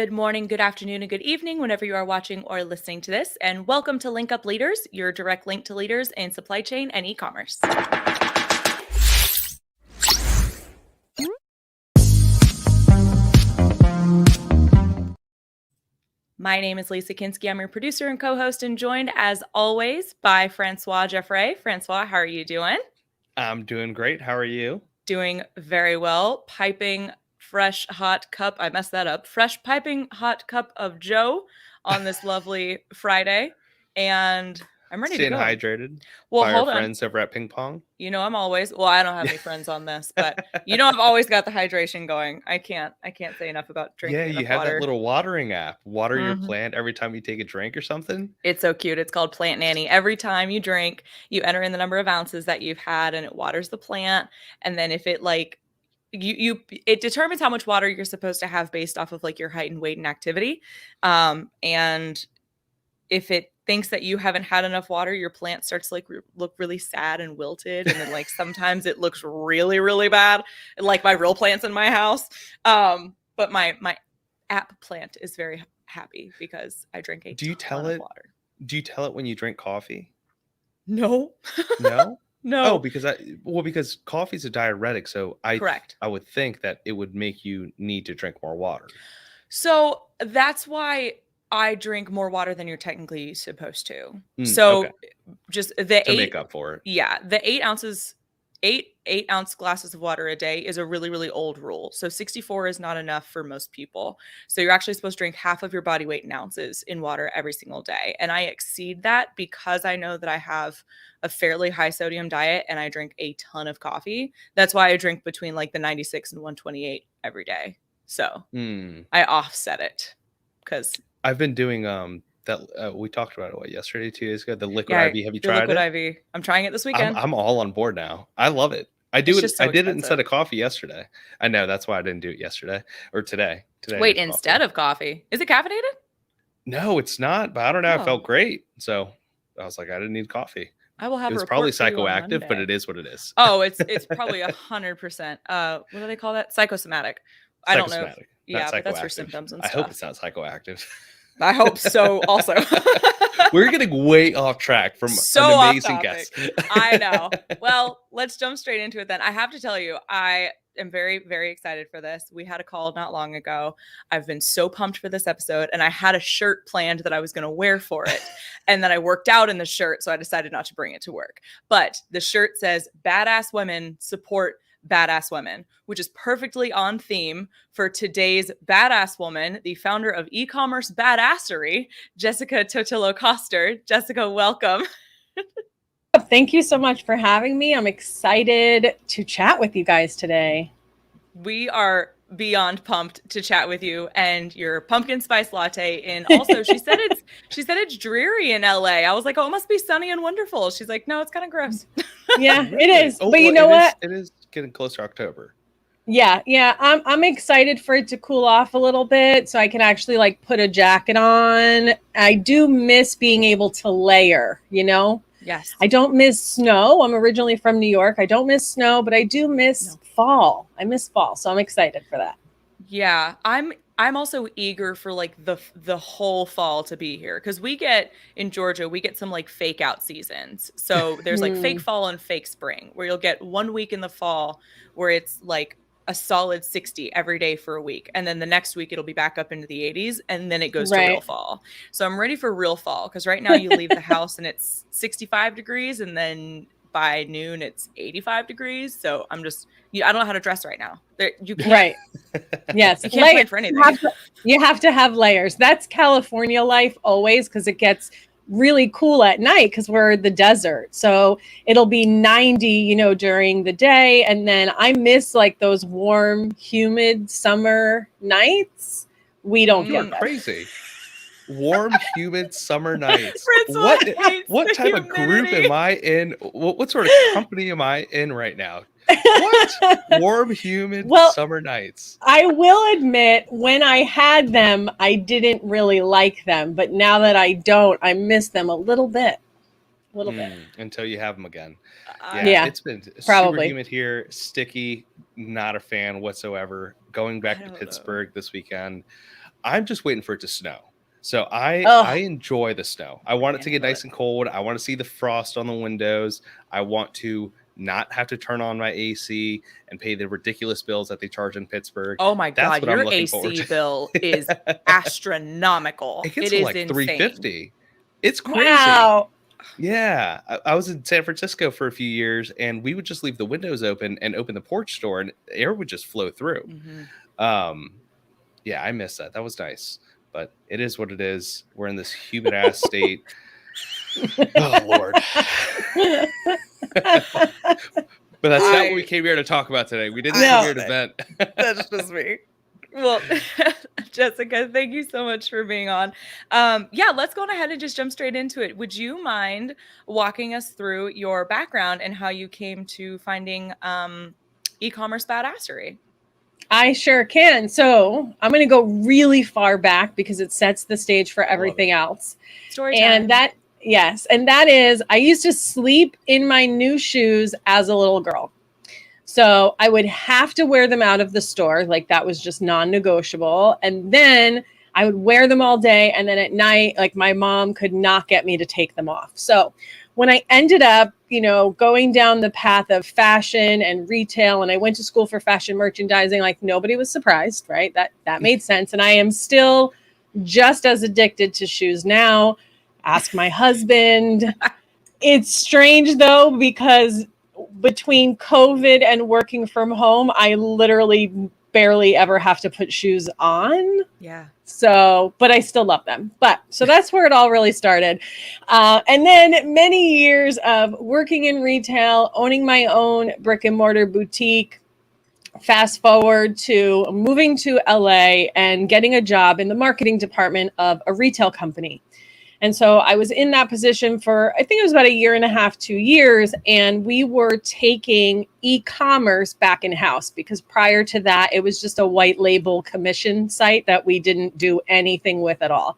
Good morning, good afternoon, and good evening whenever you are watching or listening to this. And welcome to Link Up Leaders, your direct link to leaders in supply chain and e-commerce. My name is Lisa Kinski. I'm your producer and co-host, and joined as always by Francois Jeffrey. Francois, how are you doing? I'm doing great. How are you? Doing very well. Piping fresh hot cup. I messed that up. Fresh piping hot cup of Joe on this lovely Friday. And I'm ready Staying to go. hydrated Well, by hold our on. friends over at Ping Pong. You know, I'm always, well, I don't have any friends on this, but you know, I've always got the hydration going. I can't say enough about drinking Yeah, you enough have water. that little watering app. Water your Mhm. plant every time you take a drink or something. It's so cute. It's called Plant Nanny. Every time you drink, you enter in the number of ounces that you've had and it waters the plant. And then if it like, it determines how much water you're supposed to have based off of like your height and weight and activity. And if it thinks that you haven't had enough water, your plant starts to like look really sad and wilted. And then like sometimes it looks really, really bad. Like my real plants in my house. But my app plant is very happy because I drink a ton of water. Do you tell it when you drink coffee? No. No? No. Oh, because coffee's a diuretic, so Correct. I would think that it would make you need to drink more water. So that's why I drink more water than you're technically supposed to. Okay. Just the to make up for it. Yeah, the 8 ounce glasses of water a day is a really, really old rule. So 64 is not enough for most people. So you're actually supposed to drink half of your body weight in ounces in water every single day. And I exceed that because I know that I have a fairly high sodium diet and I drink a ton of coffee. That's why I drink between like the 96 and 128 every day. So I offset it because I've been doing that we talked about it yesterday, 2 days ago. The liquid IV. Have you tried liquid it? IV. I'm trying it this weekend. I'm all on board now. I love it. I did it instead of coffee yesterday. I know that's why I didn't do it yesterday or today. Wait, instead of coffee? Is it caffeinated? No, it's not. But I don't know. I felt great, so I was like, I didn't need coffee. I will have. It was probably psychoactive, but it is what it is. Oh, it's probably 100%. What do they call that? Psychosomatic. I don't know. Yeah, but that's for symptoms and stuff. I hope it's not psychoactive. I hope so. Also, we're getting way off track from an amazing guest. I know. Well, let's jump straight into it then. I have to tell you, I am very, very excited for this. We had a call not long ago. I've been so pumped for this episode, and I had a shirt planned that I was going to wear for it. And then I worked out in the shirt, so I decided not to bring it to work. But the shirt says, "Badass women support badass women," which is perfectly on theme for today's badass woman, the founder of eCommerce Badassery, Jessica Totillo Coster. Jessica, welcome. Thank you so much for having me. I'm excited to chat with you guys today. We are beyond pumped to chat with you and your pumpkin spice latte. And also she said it's dreary in LA. I was like, oh, it must be sunny and wonderful. She's like, no, it's kind of gross. Yeah, it is. But you know what? It is getting closer to October. Yeah. I'm excited for it to cool off a little bit so I can actually like put a jacket on. I do miss being able to layer, you know? Yes. I don't miss snow. I'm originally from New York. I don't miss snow, but I do miss fall. I miss fall. So I'm excited for that. Yeah. I'm also eager for like the whole fall to be here because we get in Georgia, we get some like fake out seasons. So there's like fake fall and fake spring where you'll get 1 week in the fall where it's like a solid 60 every day for a week. And then the next week it'll be back up into the 80s and then it goes to real fall. So I'm ready for real fall because right now you leave the house and it's 65 degrees and then by noon it's 85 degrees. So I don't know how to dress right now. You can't. Right. Yes. You can't plan for anything. You have to have layers. That's California life always because it gets really cool at night because we're the desert. So it'll be 90, during the day. And then I miss like those warm, humid summer nights. We don't get that. Crazy. Warm, humid summer nights. What type of group am I in? What sort of company am I in right now? What? Warm, humid summer nights. I will admit, when I had them, I didn't really like them. But now that I don't, I miss them a little bit. Until you have them again. Yeah, it's been probably super humid here, sticky, not a fan whatsoever. Going back to Pittsburgh this weekend, I'm just waiting for it to snow. So I enjoy the snow. I want it to get nice and cold. I want to see the frost on the windows. I want to not have to turn on my AC and pay the ridiculous bills that they charge in Pittsburgh. Oh my That's God, what I'm your looking forward AC to. bill is astronomical. It gets It to is like insane. $350. It's crazy. Wow. Yeah. I was in San Francisco for a few years, and we would just leave the windows open and open the porch door, and air would just flow through. Yeah, I miss that. That was nice. But it is what it is. We're in this humid ass state. Oh, Lord. But that's not what we came here to talk about today. We didn't come here to vent. That's just me. Well, Jessica, thank you so much for being on. Yeah, let's go ahead and just jump straight into it. Would you mind walking us through your background and how you came to finding e-commerce badassery? I sure can. So I'm going to go really far back because it sets the stage for everything else. Story time. And that is, I used to sleep in my new shoes as a little girl. So I would have to wear them out of the store. Like that was just non-negotiable. And then I would wear them all day. And then at night, like my mom could not get me to take them off. So when I ended up, going down the path of fashion and retail, and I went to school for fashion merchandising, like nobody was surprised, right? That made sense. And I am still just as addicted to shoes now. Ask my husband. It's strange though, because between COVID and working from home, I literally barely ever have to put shoes on. Yeah. So, but I still love them. So that's where it all really started. And then many years of working in retail, owning my own brick and mortar boutique. Fast forward to moving to LA and getting a job in the marketing department of a retail company. And so I was in that position for, I think it was about 1.5 to 2 years. And we were taking e-commerce back in house because prior to that, it was just a white label commission site that we didn't do anything with at all.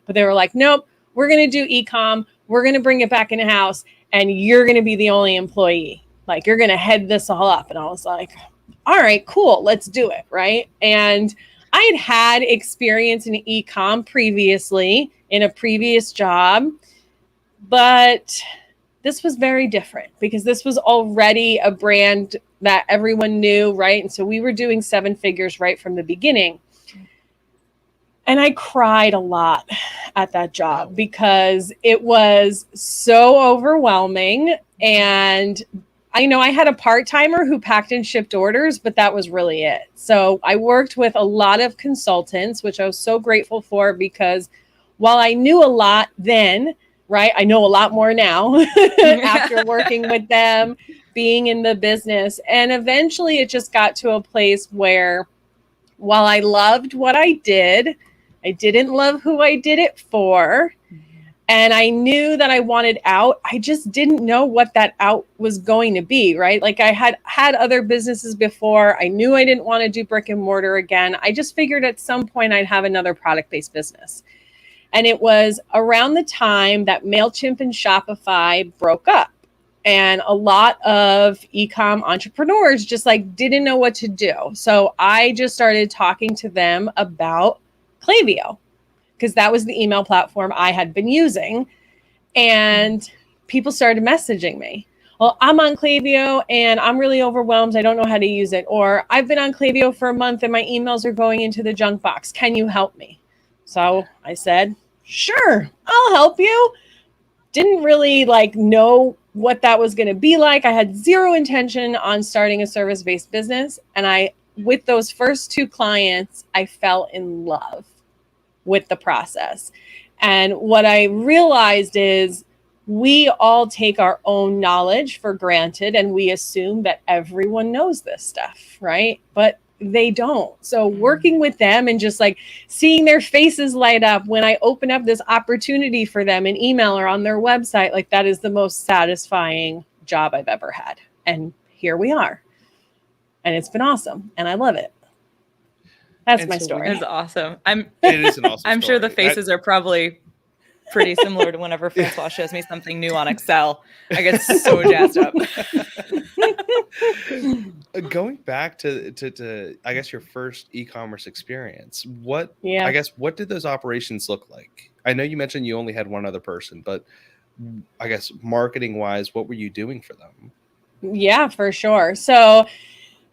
But they were like, nope, we're going to do e-com. We're going to bring it back in house and you're going to be the only employee. Like you're going to head this all up. And I was like, all right, cool, let's do it. Right. And I had experience in e-com previously in a previous job, but this was very different because this was already a brand that everyone knew, right? And so we were doing 7 figures right from the beginning. And I cried a lot at that job because it was so overwhelming. And I had a part-timer who packed and shipped orders, but that was really it. So I worked with a lot of consultants, which I was so grateful for because while I knew a lot then, right, I know a lot more now after working with them, being in the business. And eventually it just got to a place where while I loved what I did, I didn't love who I did it for. And I knew that I wanted out. I just didn't know what that out was going to be, right? Like I had other businesses before. I knew I didn't want to do brick and mortar again. I just figured at some point I'd have another product-based business. And it was around the time that MailChimp and Shopify broke up. And a lot of e-com entrepreneurs just like didn't know what to do. So I just started talking to them about Klaviyo, because that was the email platform I had been using. And people started messaging me. Well, I'm on Klaviyo and I'm really overwhelmed. I don't know how to use it. Or I've been on Klaviyo for a month and my emails are going into the junk box. Can you help me? So I said, sure, I'll help you. Didn't really know what that was going to be like. I had zero intention on starting a service-based business. And with those first 2 clients, I fell in love with the process. And what I realized is we all take our own knowledge for granted and we assume that everyone knows this stuff, right? But they don't. So working with them and just seeing their faces light up when I open up this opportunity for them in email or on their website, that is the most satisfying job I've ever had. And here we are. And it's been awesome. And I love it. That's my story. It's awesome. It is an awesome I'm story. sure the faces are probably pretty similar to whenever Francois shows me something new on Excel. I get so jazzed up. Going back to I guess your first e-commerce experience, what Yeah. what did those operations look like? I know you mentioned you only had one other person, but I guess marketing wise, what were you doing for them? Yeah, for sure. So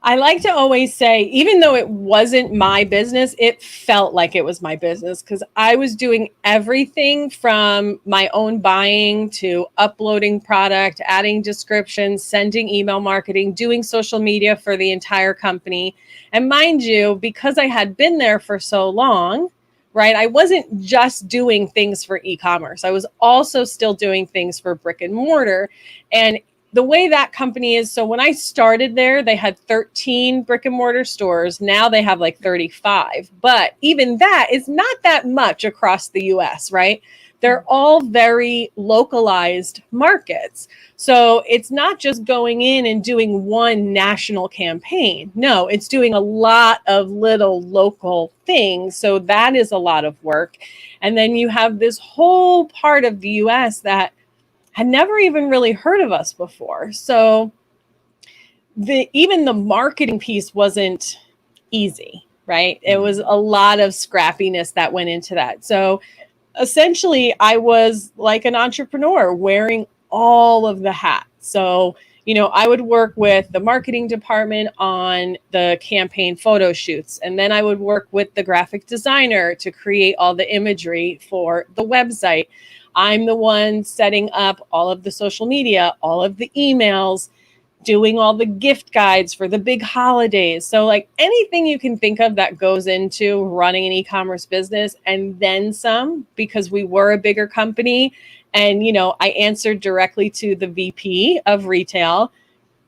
I like to always say, even though it wasn't my business, it felt like it was my business because I was doing everything from my own buying to uploading product, adding descriptions, sending email marketing, doing social media for the entire company. And mind you, because I had been there for so long, right, I wasn't just doing things for e-commerce. I was also still doing things for brick and mortar. And the way that company is, so when I started there, they had 13 brick and mortar stores. Now they have like 35. But even that is not that much across the US, right? They're all very localized markets. So it's not just going in and doing one national campaign. No, it's doing a lot of little local things. So that is a lot of work. And then you have this whole part of the US that had never even really heard of us before. So even the marketing piece wasn't easy, right? It was a lot of scrappiness that went into that. So essentially, I was like an entrepreneur wearing all of the hats. So, I would work with the marketing department on the campaign photo shoots. And then I would work with the graphic designer to create all the imagery for the website. I'm the one setting up all of the social media, all of the emails, doing all the gift guides for the big holidays. So like anything you can think of that goes into running an e-commerce business and then some, because we were a bigger company. And, I answered directly to the VP of retail.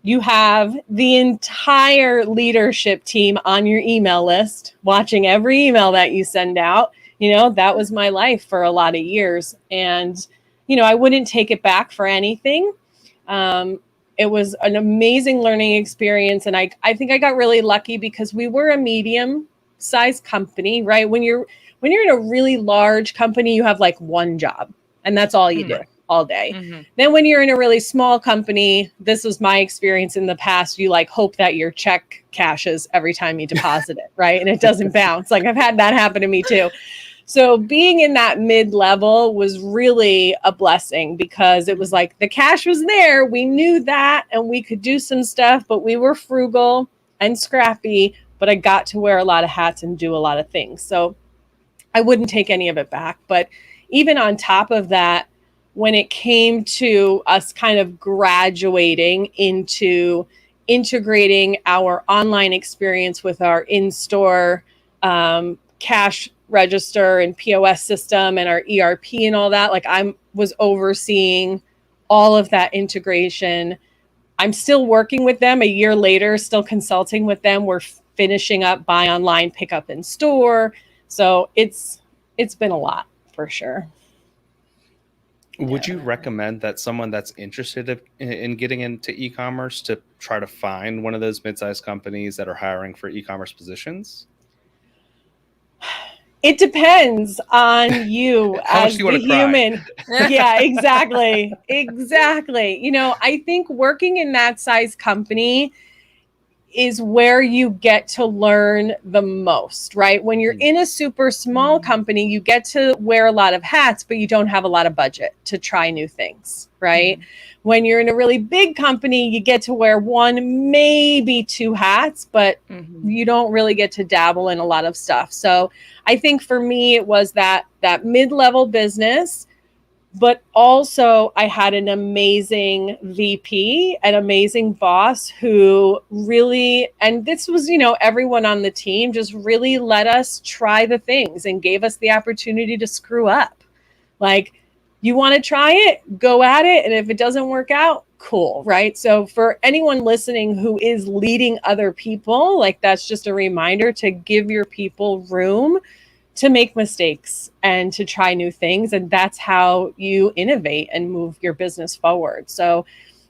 You have the entire leadership team on your email list, watching every email that you send out. That was my life for a lot of years. And, I wouldn't take it back for anything. It was an amazing learning experience. And I think I got really lucky because we were a medium-sized company, right? When you're in a really large company, you have like one job and that's all you do all day. Mm-hmm. Then when you're in a really small company, this was my experience in the past, you like hope that your check cashes every time you deposit it, right? And it doesn't bounce. Like I've had that happen to me too. So being in that mid-level was really a blessing because it was like the cash was there. We knew that and we could do some stuff, but we were frugal and scrappy, but I got to wear a lot of hats and do a lot of things. So I wouldn't take any of it back. But even on top of that, when it came to us kind of graduating into integrating our online experience with our in-store cash register and POS system and our ERP and all that, like I was overseeing all of that integration. I'm still working with them a year later, still consulting with them. We're finishing up buy online, pick up in store. So it's been a lot for sure. Would you recommend that someone that's interested in getting into e-commerce to try to find one of those mid-sized companies that are hiring for e-commerce positions? It depends on you as the human. Yeah, exactly. Exactly. I think working in that size company is where you get to learn the most, right? When you're in a super small company, you get to wear a lot of hats, but you don't have a lot of budget to try new things, right? When you're in a really big company, you get to wear one, maybe two hats, but you don't really get to dabble in a lot of stuff. So I think for me, it was that mid-level business. But also I had an amazing VP, an amazing boss who really, and this was, everyone on the team just really let us try the things and gave us the opportunity to screw up. Like, you want to try it, go at it. And if it doesn't work out, cool, right? So for anyone listening who is leading other people, like that's just a reminder to give your people room to make mistakes and to try new things. And that's how you innovate and move your business forward. So,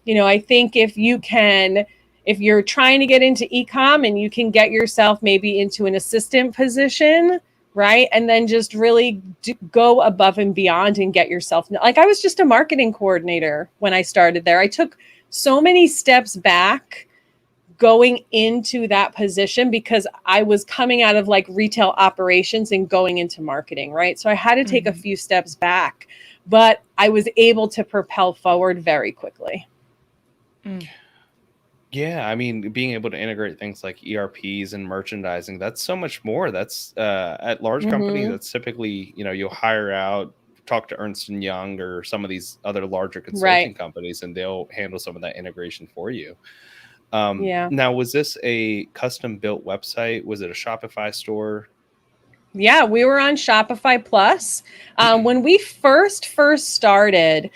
I think if you're trying to get into e-com and you can get yourself maybe into an assistant position, right? And then just really go above and beyond and get yourself, like I was just a marketing coordinator when I started there. I took so many steps back going into that position because I was coming out of like retail operations and going into marketing, right? So I had to take a few steps back, but I was able to propel forward very quickly. Yeah, I mean, being able to integrate things like ERPs and merchandising, that's so much more. That's at large companies, that's typically, you'll hire out, talk to Ernst and Young or some of these other larger consulting companies, and they'll handle some of that integration for you. Now, was this a custom built website? Was it a Shopify store? Yeah, we were on Shopify Plus. When we first started,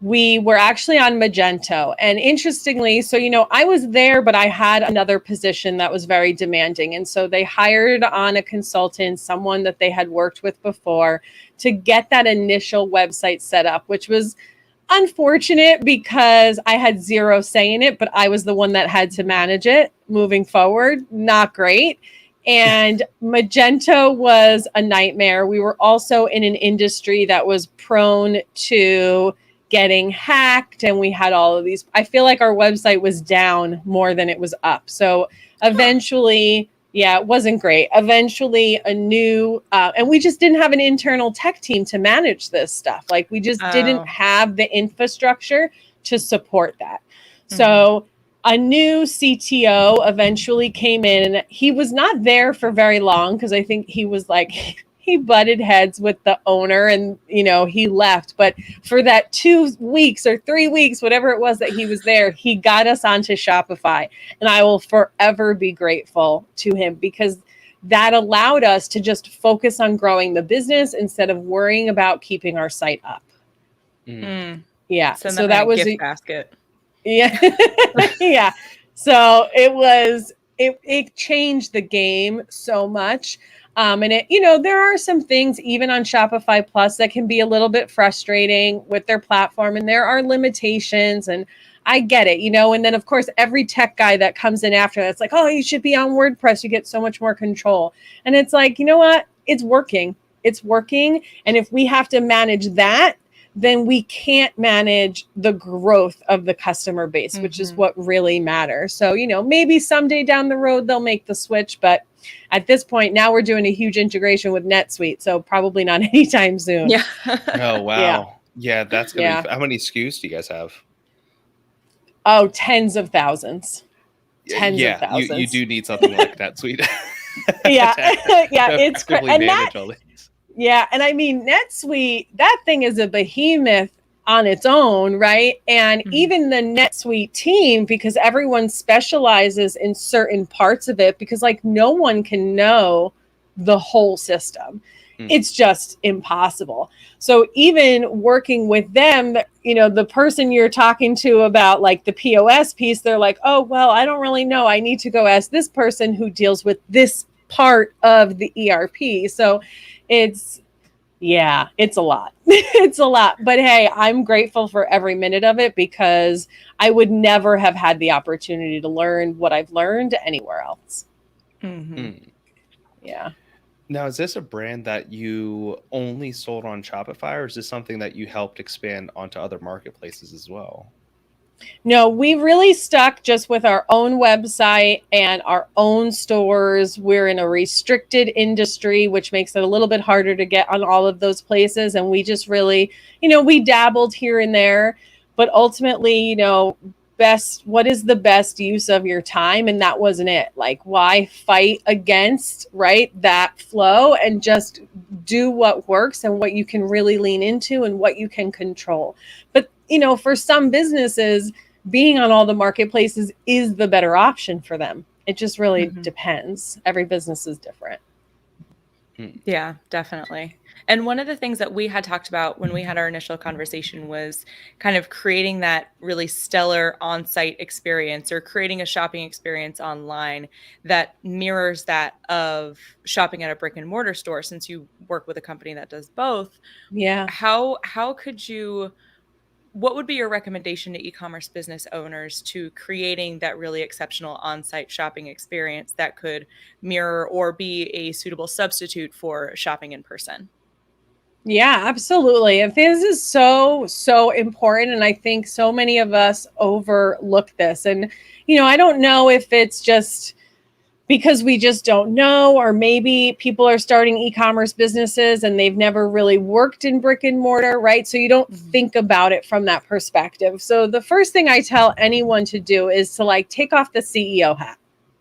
we were actually on Magento. And interestingly, so, I was there, but I had another position that was very demanding. And so they hired on a consultant, someone that they had worked with before, to get that initial website set up, which was unfortunate because I had zero say in it, but I was the one that had to manage it moving forward. Not great. And Magento was a nightmare. We were also in an industry that was prone to getting hacked, and we had all of these. I feel like our website was down more than it was up. So eventually, it wasn't great. Eventually a new, and we just didn't have an internal tech team to manage this stuff. Like we just didn't have the infrastructure to support that. So a new CTO eventually came in, and he was not there for very long because I think he was like, he butted heads with the owner and, he left. But for that 2 weeks or 3 weeks, whatever it was that he was there, he got us onto Shopify. And I will forever be grateful to him because that allowed us to just focus on growing the business instead of worrying about keeping our site up. Yeah. So that was a gift basket. Yeah. Yeah. So it changed the game so much. And there are some things even on Shopify Plus that can be a little bit frustrating with their platform, and there are limitations, and I get it, and then of course every tech guy that comes in after that's like, oh, you should be on WordPress. You get so much more control. And it's like, you know what? It's working. And if we have to manage that, then we can't manage the growth of the customer base, which is what really matters. So, maybe someday down the road, they'll make the switch. But at this point, now we're doing a huge integration with NetSuite. So probably not anytime soon. Yeah. Oh, wow. Yeah, that's going to be, how many SKUs do you guys have? Oh, tens of thousands. Tens of thousands. You do need something like NetSuite. Yeah. It's manage all these. Yeah. And I mean, NetSuite, that thing is a behemoth on its own, right? And even the NetSuite team, because everyone specializes in certain parts of it, because like no one can know the whole system. It's just impossible. So even working with them, the person you're talking to about like the POS piece, they're like, oh, well, I don't really know. I need to go ask this person who deals with this part of the ERP. So it's a lot. It's a lot. But hey, I'm grateful for every minute of it because I would never have had the opportunity to learn what I've learned anywhere else. Yeah. Now, is this a brand that you only sold on Shopify, or is this something that you helped expand onto other marketplaces as well? No, we really stuck just with our own website and our own stores. We're in a restricted industry, which makes it a little bit harder to get on all of those places. And we just really, we dabbled here and there, but ultimately, what is the best use of your time? And that wasn't it. Like, why fight against, right, that flow, and just do what works and what you can really lean into and what you can control. But for some businesses, being on all the marketplaces is the better option for them. It just really depends. Every business is different. Yeah, definitely. And one of the things that we had talked about when we had our initial conversation was kind of creating that really stellar on-site experience, or creating a shopping experience online that mirrors that of shopping at a brick and mortar store. Since you work with a company that does both, how could you, what would be your recommendation to e-commerce business owners to creating that really exceptional on-site shopping experience that could mirror or be a suitable substitute for shopping in person? Yeah, absolutely. And this is so, so important. And I think so many of us overlook this. And, I don't know if it's just because we just don't know, or maybe people are starting e-commerce businesses and they've never really worked in brick and mortar, right? So you don't think about it from that perspective. So the first thing I tell anyone to do is to like take off the CEO hat,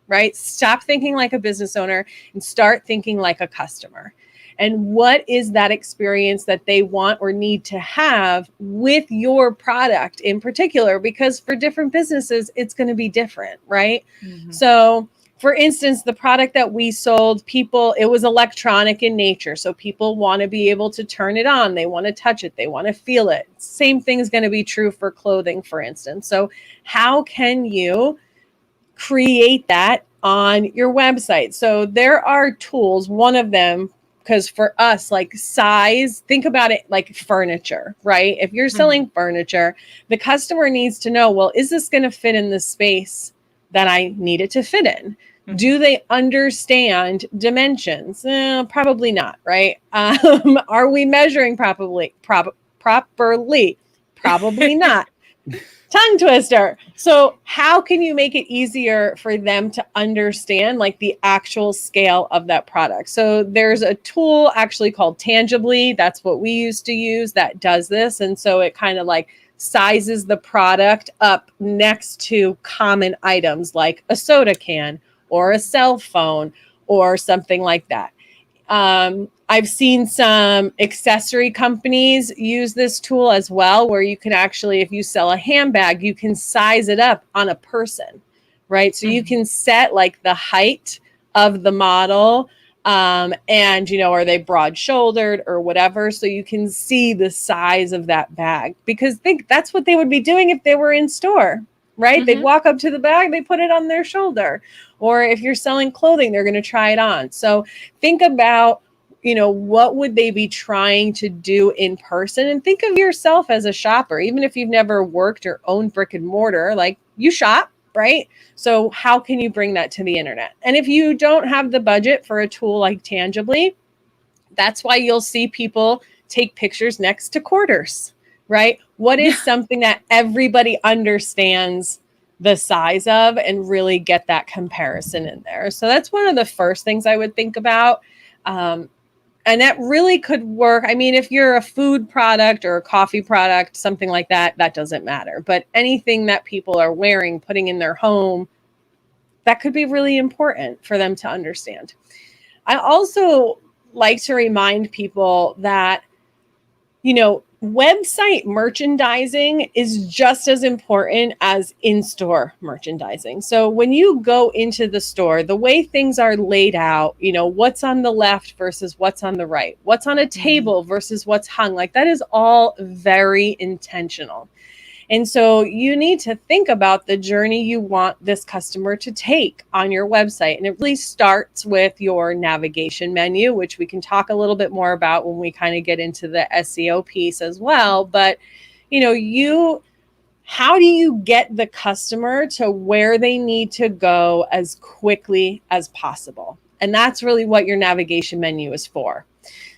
right? Stop thinking like a business owner and start thinking like a customer. And what is that experience that they want or need to have with your product in particular? Because for different businesses, it's going to be different, right? So for instance, the product that we sold, it was electronic in nature. So people want to be able to turn it on. They want to touch it. They want to feel it. Same thing is going to be true for clothing, for instance. So how can you create that on your website? So there are tools, one of them, because for us, like size, think about it like furniture, right? If you're selling furniture, the customer needs to know, well, is this going to fit in the space that I need it to fit in? Do they understand dimensions? Probably not, right? Are we measuring properly? Properly? Probably not. Tongue twister. So how can you make it easier for them to understand like the actual scale of that product? So there's a tool actually called Tangibly. That's what we used to use that does this. And so it kind of like sizes the product up next to common items like a soda can or a cell phone or something like that. I've seen some accessory companies use this tool as well, where you can actually, if you sell a handbag, you can size it up on a person, right? So you can set like the height of the model, and, are they broad shouldered or whatever? So you can see the size of that bag, because that's what they would be doing if they were in store, right? They'd walk up to the bag, they put it on their shoulder. Or if you're selling clothing, they're going to try it on. So think about, what would they be trying to do in person? And think of yourself as a shopper, even if you've never worked or owned brick and mortar, like you shop, right? So how can you bring that to the internet? And if you don't have the budget for a tool like Tangibly, that's why you'll see people take pictures next to quarters, right? What is something that everybody understands the size of, and really get that comparison in there? So that's one of the first things I would think about. And that really could work. I mean, if you're a food product or a coffee product, something like that, that doesn't matter. But anything that people are wearing, putting in their home, that could be really important for them to understand. I also like to remind people that, website merchandising is just as important as in-store merchandising. So when you go into the store, the way things are laid out, what's on the left versus what's on the right, what's on a table versus what's hung, like that is all very intentional. And so you need to think about the journey you want this customer to take on your website. And it really starts with your navigation menu, which we can talk a little bit more about when we kind of get into the SEO piece as well. But, how do you get the customer to where they need to go as quickly as possible? And that's really what your navigation menu is for.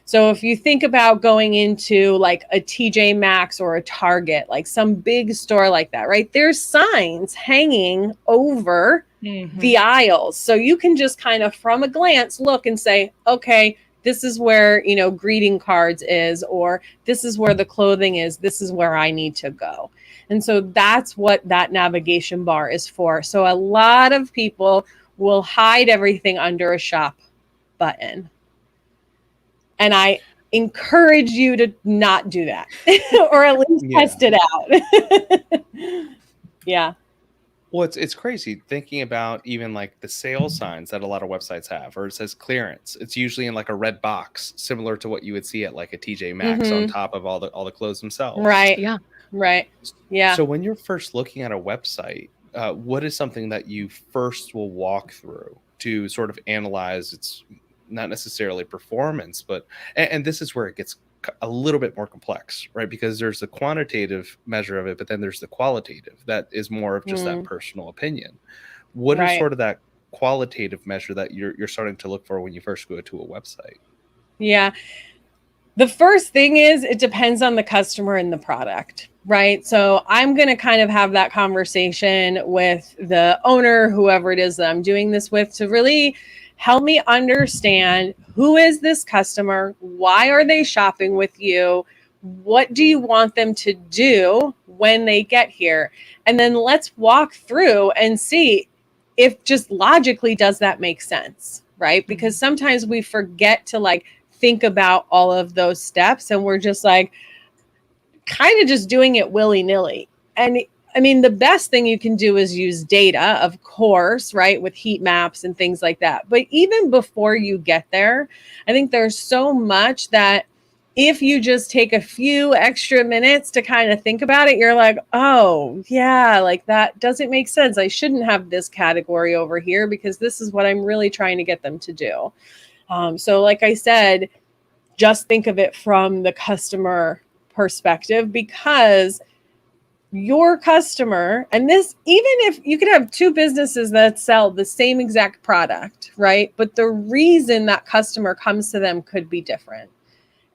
So if you think about going into like a TJ Maxx or a Target, like some big store like that, right? There's signs hanging over the aisles. So you can just kind of from a glance look and say, okay, this is where, greeting cards is, or this is where the clothing is. This is where I need to go. And so that's what that navigation bar is for. So a lot of people will hide everything under a shop button. And I encourage you to not do that, or at least test it out. Yeah. Well, it's crazy thinking about even like the sales signs that a lot of websites have, or it says clearance. It's usually in like a red box, similar to what you would see at like a TJ Maxx on top of all the clothes themselves. Right. Yeah. Right. Yeah. So when you're first looking at a website, what is something that you first will walk through to sort of analyze its not necessarily performance, but and this is where it gets a little bit more complex, right? Because there's the quantitative measure of it, but then there's the qualitative that is more of just that personal opinion. What is sort of that qualitative measure that you're starting to look for when you first go to a website? Yeah. The first thing is it depends on the customer and the product, right? So I'm going to kind of have that conversation with the owner, whoever it is that I'm doing this with, to really help me understand, who is this customer? Why are they shopping with you? What do you want them to do when they get here? And then let's walk through and see if just logically, does that make sense, right? Because sometimes we forget to like think about all of those steps, and we're just like kind of just doing it willy-nilly. And I mean, the best thing you can do is use data, of course, right, with heat maps and things like that. But even before you get there, I think there's so much that if you just take a few extra minutes to kind of think about it, you're like, oh, yeah, like that doesn't make sense. I shouldn't have this category over here because this is what I'm really trying to get them to do. So like I said, just think of it from the customer perspective, because your customer, and this, even if you could have two businesses that sell the same exact product, right? But the reason that customer comes to them could be different.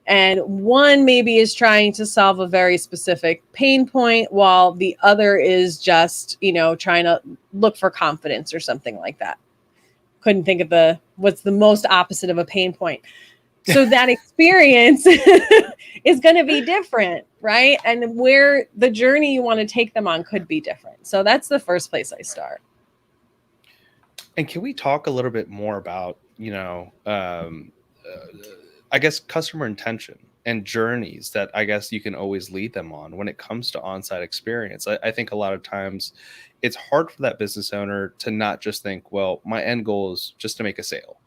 And one maybe is trying to solve a very specific pain point, while the other is just, trying to look for confidence or something like that. Couldn't think of what's the most opposite of a pain point. So that experience is going to be different, right? And where the journey you want to take them on could be different. So that's the first place I start. And can we talk a little bit more about, I guess, customer intention and journeys that I guess you can always lead them on when it comes to on-site experience? I think a lot of times it's hard for that business owner to not just think, well, my end goal is just to make a sale,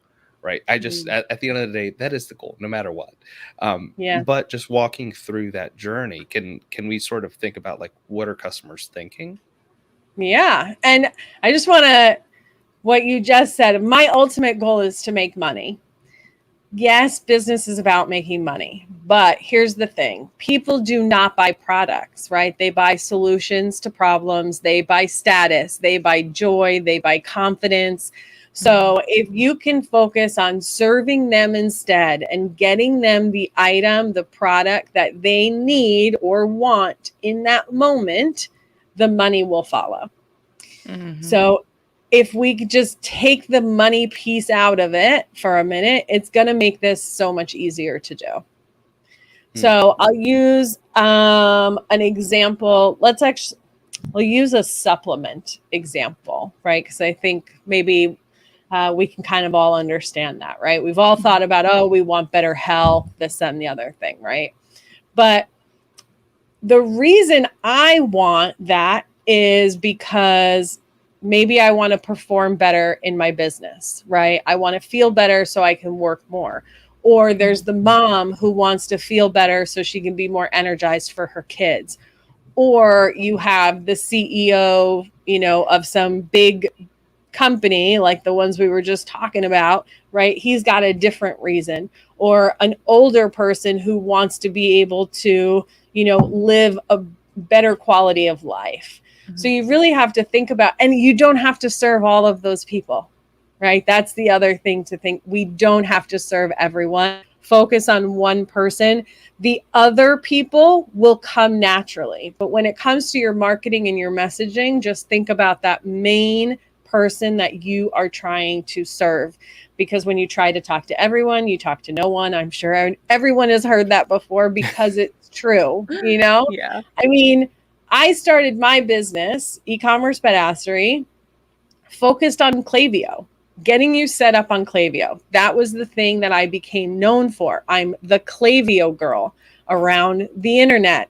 right? I just, at the end of the day, that is the goal, no matter what. But just walking through that journey, can we sort of think about like, what are customers thinking? Yeah. And I just want to, what you just said, my ultimate goal is to make money. Yes, business is about making money, but here's the thing. People do not buy products, right? They buy solutions to problems. They buy status. They buy joy. They buy confidence. So if you can focus on serving them instead and getting them the item, the product that they need or want in that moment, the money will follow. Mm-hmm. So if we could just take the money piece out of it for a minute, it's going to make this so much easier to do. So I'll use an example. We'll use a supplement example, right? Because I think maybe we can kind of all understand that, right? We've all thought about, we want better health, this, that, and the other thing, right? But the reason I want that is because maybe I want to perform better in my business, right? I want to feel better so I can work more. Or there's the mom who wants to feel better so she can be more energized for her kids. Or you have the CEO, of some big company like the ones we were just talking about, right? He's got a different reason. Or an older person who wants to be able to, live a better quality of life. So you really have to think about, and you don't have to serve all of those people, right? That's the other thing to think. We don't have to serve everyone. Focus on one person. The other people will come naturally. But when it comes to your marketing and your messaging, just think about that main person that you are trying to serve. Because when you try to talk to everyone, you talk to no one. I'm sure everyone has heard that before because it's true, Yeah. I mean, I started my business, eCommerce Badassery, focused on Klaviyo, getting you set up on Klaviyo. That was the thing that I became known for. I'm the Klaviyo girl around the internet.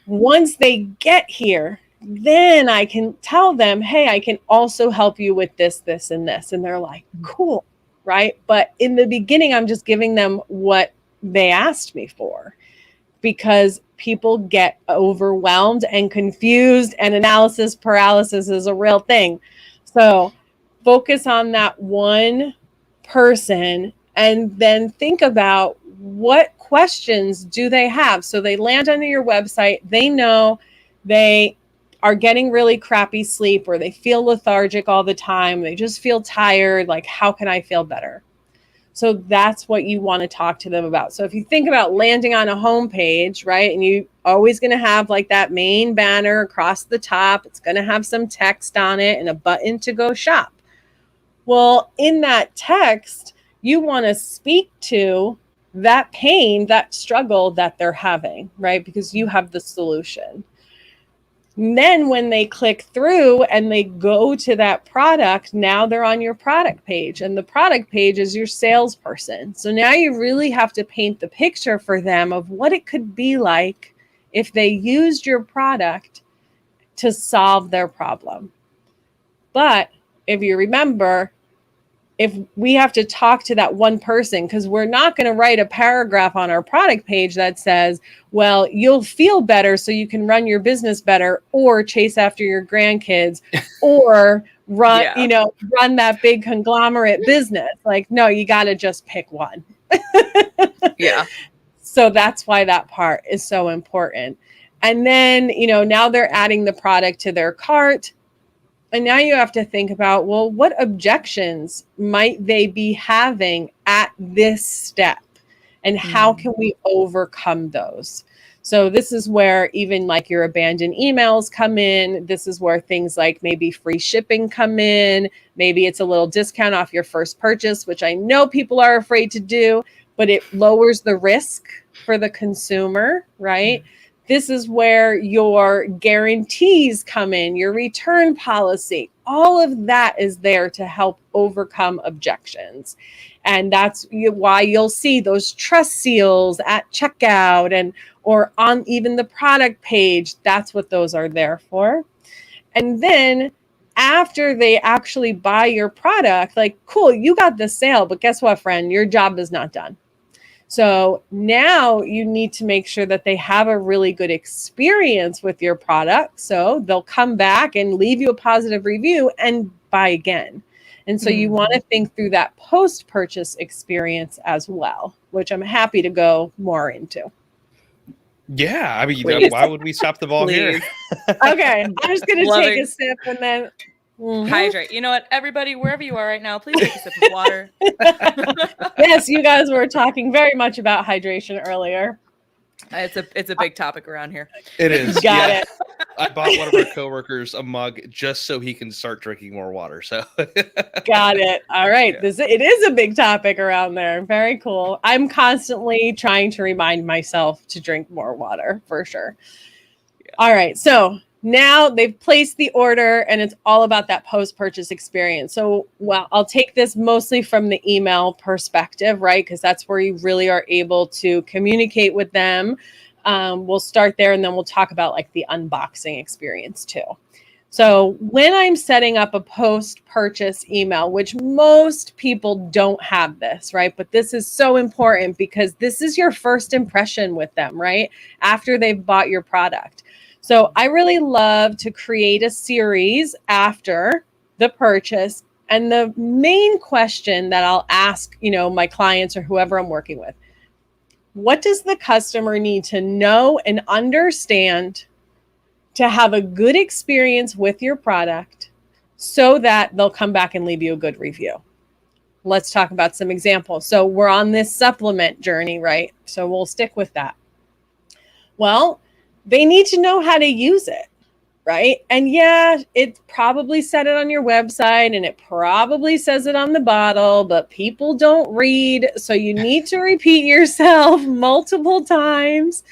Once they get here, then I can tell them, hey, I can also help you with this, this, and this. And they're like, cool, right? But in the beginning, I'm just giving them what they asked me for, because people get overwhelmed and confused, and analysis paralysis is a real thing. So focus on that one person and then think about what questions do they have. So they land on your website, they know they are getting really crappy sleep, or they feel lethargic all the time, they just feel tired, like, how can I feel better? So that's what you want to talk to them about. So if you think about landing on a home page, right, and you always going to have like that main banner across the top, it's going to have some text on it and a button to go shop. Well, in that text, you want to speak to that pain, that struggle that they're having, right? Because you have the solution. And then when they click through and they go to that product, now they're on your product page, and the product page is your salesperson. So now you really have to paint the picture for them of what it could be like if they used your product to solve their problem. But if you remember, if we have to talk to that one person, because we're not going to write a paragraph on our product page that says, well, you'll feel better so you can run your business better, or chase after your grandkids, or run, run that big conglomerate business. Like, no, you got to just pick one. Yeah. So that's why that part is so important. And then, now they're adding the product to their cart. And now you have to think about, well, what objections might they be having at this step? And how can we overcome those? So this is where even like your abandoned emails come in. This is where things like maybe free shipping come in. Maybe it's a little discount off your first purchase, which I know people are afraid to do, but it lowers the risk for the consumer, right? This is where your guarantees come in, your return policy. All of that is there to help overcome objections. And that's why you'll see those trust seals at checkout or on even the product page. That's what those are there for. And then after they actually buy your product, like, cool, you got the sale, but guess what, friend? Your job is not done. So now you need to make sure that they have a really good experience with your product. So they'll come back and leave you a positive review and buy again. And so you want to think through that post-purchase experience as well, which I'm happy to go more into. Yeah, I mean, why would we stop the ball here? Okay, I'm just going to take a sip and then... Hydrate. You know what, everybody, wherever you are right now, please take a sip of water. Yes, you guys were talking very much about hydration earlier. It's a big topic around here. It is. Got it. I bought one of our coworkers a mug just so he can start drinking more water. So got it. All right. Yeah. It is a big topic around there. Very cool. I'm constantly trying to remind myself to drink more water for sure. Yeah. All right. So now they've placed the order and it's all about that post-purchase experience. So, I'll take this mostly from the email perspective, right? Because that's where you really are able to communicate with them. We'll start there and then we'll talk about like the unboxing experience too. So when I'm setting up a post-purchase email, which most people don't have this, right? But this is so important because this is your first impression with them, right? After they've bought your product. So I really love to create a series after the purchase. And the main question that I'll ask, my clients or whoever I'm working with, what does the customer need to know and understand to have a good experience with your product so that they'll come back and leave you a good review? Let's talk about some examples. So we're on this supplement journey, right? So we'll stick with that. Well, they need to know how to use it, right? And yeah, it probably said it on your website and it probably says it on the bottle, but people don't read. So you need to repeat yourself multiple times.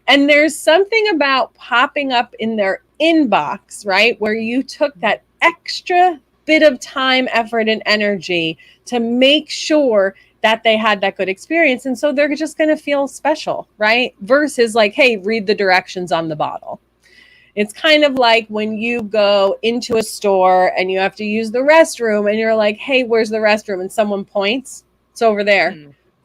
And there's something about popping up in their inbox, right? Where you took that extra bit of time, effort, and energy to make sure that they had that good experience. And so they're just going to feel special, right? Versus like, hey, read the directions on the bottle. It's kind of like when you go into a store and you have to use the restroom and you're like, hey, where's the restroom? And someone points, it's over there.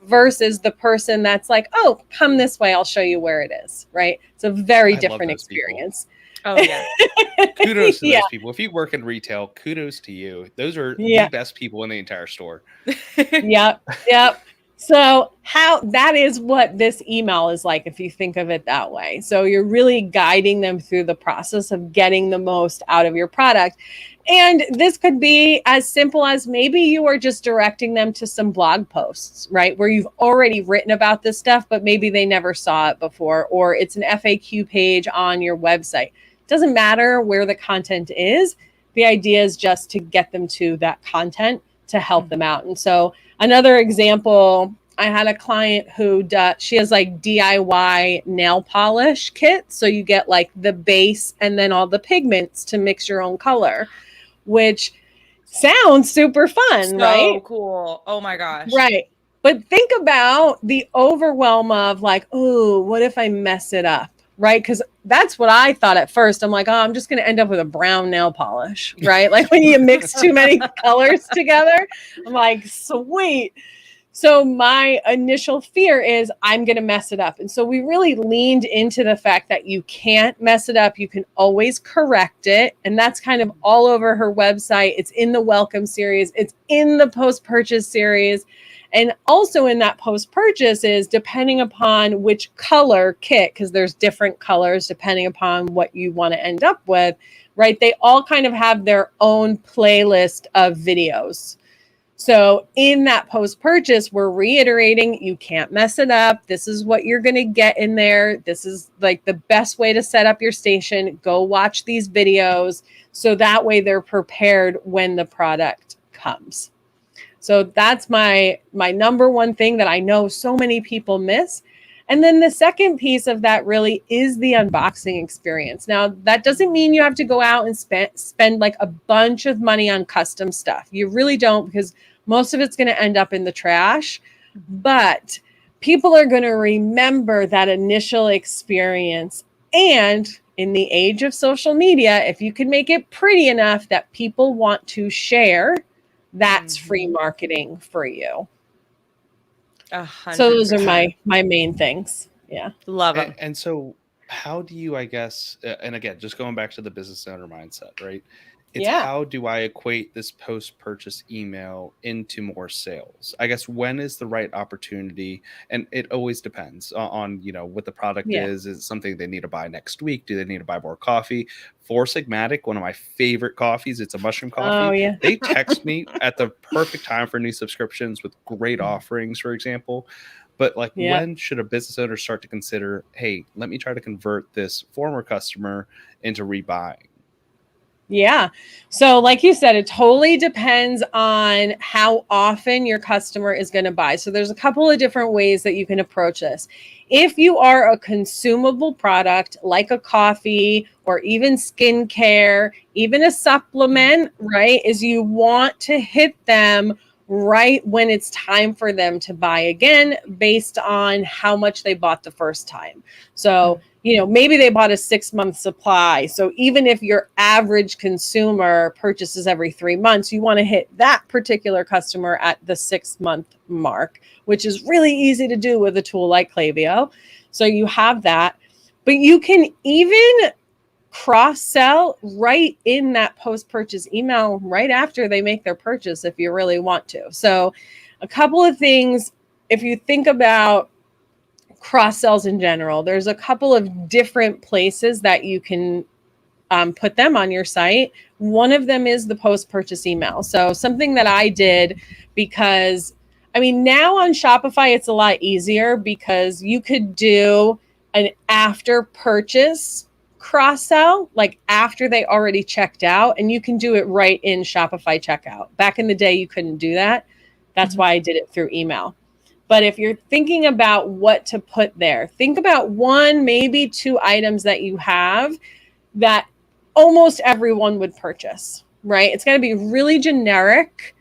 Versus the person that's like, oh, come this way, I'll show you where it is, right? It's a very different experience. Oh, yeah. Kudos to those people. If you work in retail, kudos to you. Those are the best people in the entire store. Yep. So that is what this email is like, if you think of it that way. So you're really guiding them through the process of getting the most out of your product. And this could be as simple as maybe you are just directing them to some blog posts, right? Where you've already written about this stuff, but maybe they never saw it before, or it's an FAQ page on your website. It doesn't matter where the content is. The idea is just to get them to that content to help them out. And so another example, I had a client who she has like DIY nail polish kits. So you get like the base and then all the pigments to mix your own color, which sounds super fun, right? So cool. Oh my gosh. Right. But think about the overwhelm of like, oh, what if I mess it up? Right? Because that's what I thought at first. I'm like, oh, I'm just going to end up with a brown nail polish, right? Like when you mix too many colors together, I'm like, sweet. So my initial fear is I'm going to mess it up. And so we really leaned into the fact that you can't mess it up. You can always correct it. And that's kind of all over her website. It's in the welcome series. It's in the post-purchase series. And also in that post-purchase is depending upon which color kit, because there's different colors depending upon what you want to end up with, right? They all kind of have their own playlist of videos. So in that post-purchase, we're reiterating, you can't mess it up. This is what you're going to get in there. This is like the best way to set up your station. Go watch these videos. So that way they're prepared when the product comes. So that's my number one thing that I know so many people miss. And then the second piece of that really is the unboxing experience. Now, that doesn't mean you have to go out and spend like a bunch of money on custom stuff. You really don't, because most of it's going to end up in the trash. But people are going to remember that initial experience. And in the age of social media, if you can make it pretty enough that people want to share, that's free marketing for you. 100%. So those are my main things. Yeah. Love them. And so how do you, I guess, and again, just going back to the business owner mindset, right? It's how do I equate this post-purchase email into more sales? I guess when is the right opportunity? And it always depends on what the product is. Is it something they need to buy next week? Do they need to buy more coffee? Four Sigmatic, one of my favorite coffees, it's a mushroom coffee. Oh, yeah. They text me at the perfect time for new subscriptions with great offerings, for example. But like, when should a business owner start to consider, hey, let me try to convert this former customer into rebuying? Yeah. So like you said, it totally depends on how often your customer is going to buy. So there's a couple of different ways that you can approach this. If you are a consumable product like a coffee or even skincare, even a supplement, right, is you want to hit them right when it's time for them to buy again based on how much they bought the first time. So maybe they bought a 6-month supply. So even if your average consumer purchases every 3 months, you want to hit that particular customer at the 6-month mark, which is really easy to do with a tool like Klaviyo. So you have that, but you can even cross-sell right in that post-purchase email right after they make their purchase if you really want to. So a couple of things, if you think about cross-sells in general, there's a couple of different places that you can put them on your site. One of them is the post-purchase email. So something that I did, because now on Shopify, it's a lot easier because you could do an after purchase cross-sell, like after they already checked out, and you can do it right in Shopify checkout. Back in the day, you couldn't do that. That's why I did it through email. But if you're thinking about what to put there, think about 1, maybe 2 items that you have that almost everyone would purchase, right? It's going to be really generic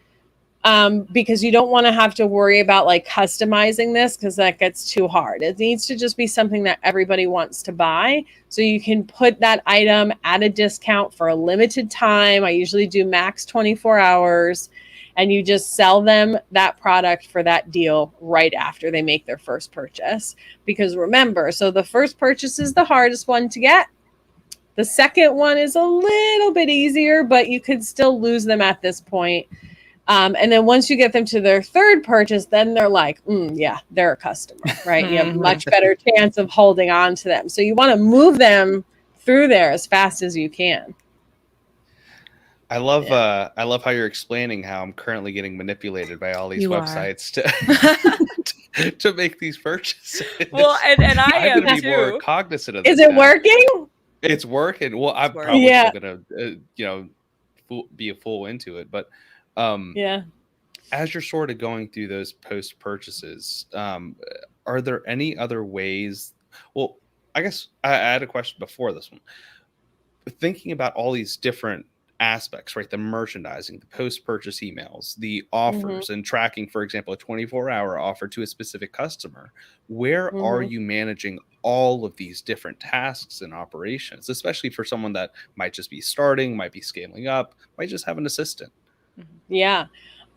because you don't want to have to worry about like customizing this because that gets too hard. It needs to just be something that everybody wants to buy. So you can put that item at a discount for a limited time. I usually do max 24 hours. And you just sell them that product for that deal right after they make their first purchase. Because remember, so the first purchase is the hardest one to get. The second one is a little bit easier, but you could still lose them at this point. And then once you get them to their third purchase, then they're like, yeah, they're a customer, right? You have a much better chance of holding on to them. So you want to move them through there as fast as you can. I love how you're explaining how I'm currently getting manipulated by all these websites to make these purchases. Well, and I am gonna be too. more cognizant of this. Is it working? It's working. Well, I'm probably still gonna, be a fool into it. But as you're sort of going through those post purchases, are there any other ways? Well, I guess I had a question before this one. Thinking about all these different aspects, right? The merchandising, the post-purchase emails, the offers, and tracking, for example, a 24-hour offer to a specific customer. Where are you managing all of these different tasks and operations, especially for someone that might just be starting, might be scaling up, might just have an assistant? Yeah,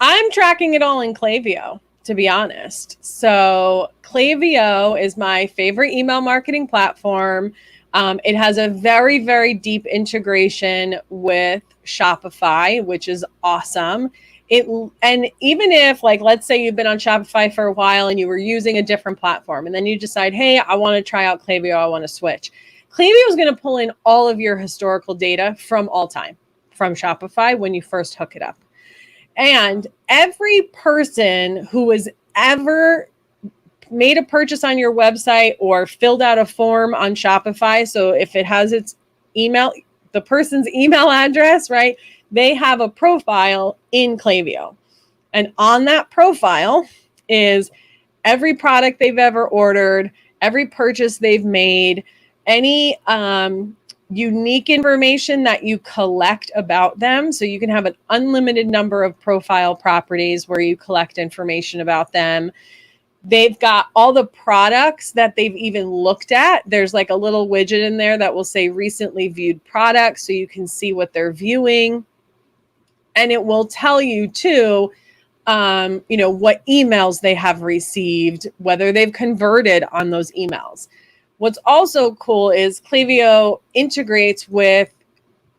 I'm tracking it all in Klaviyo, to be honest. So Klaviyo is my favorite email marketing platform. It has a very, very deep integration with Shopify, which is awesome. And even if, like, let's say you've been on Shopify for a while and you were using a different platform, and then you decide, hey, I want to try out Klaviyo, I want to switch. Klaviyo is going to pull in all of your historical data from all time, from Shopify when you first hook it up. And every person who has ever made a purchase on your website or filled out a form on Shopify, so if it has its email, the person's email address, right, they have a profile in Klaviyo. And on that profile is every product they've ever ordered, every purchase they've made, any unique information that you collect about them. So you can have an unlimited number of profile properties where you collect information about them. They've got all the products that they've even looked at. There's like a little widget in there that will say recently viewed products, so you can see what they're viewing. And it will tell you too, what emails they have received, whether they've converted on those emails. What's also cool is Klaviyo integrates with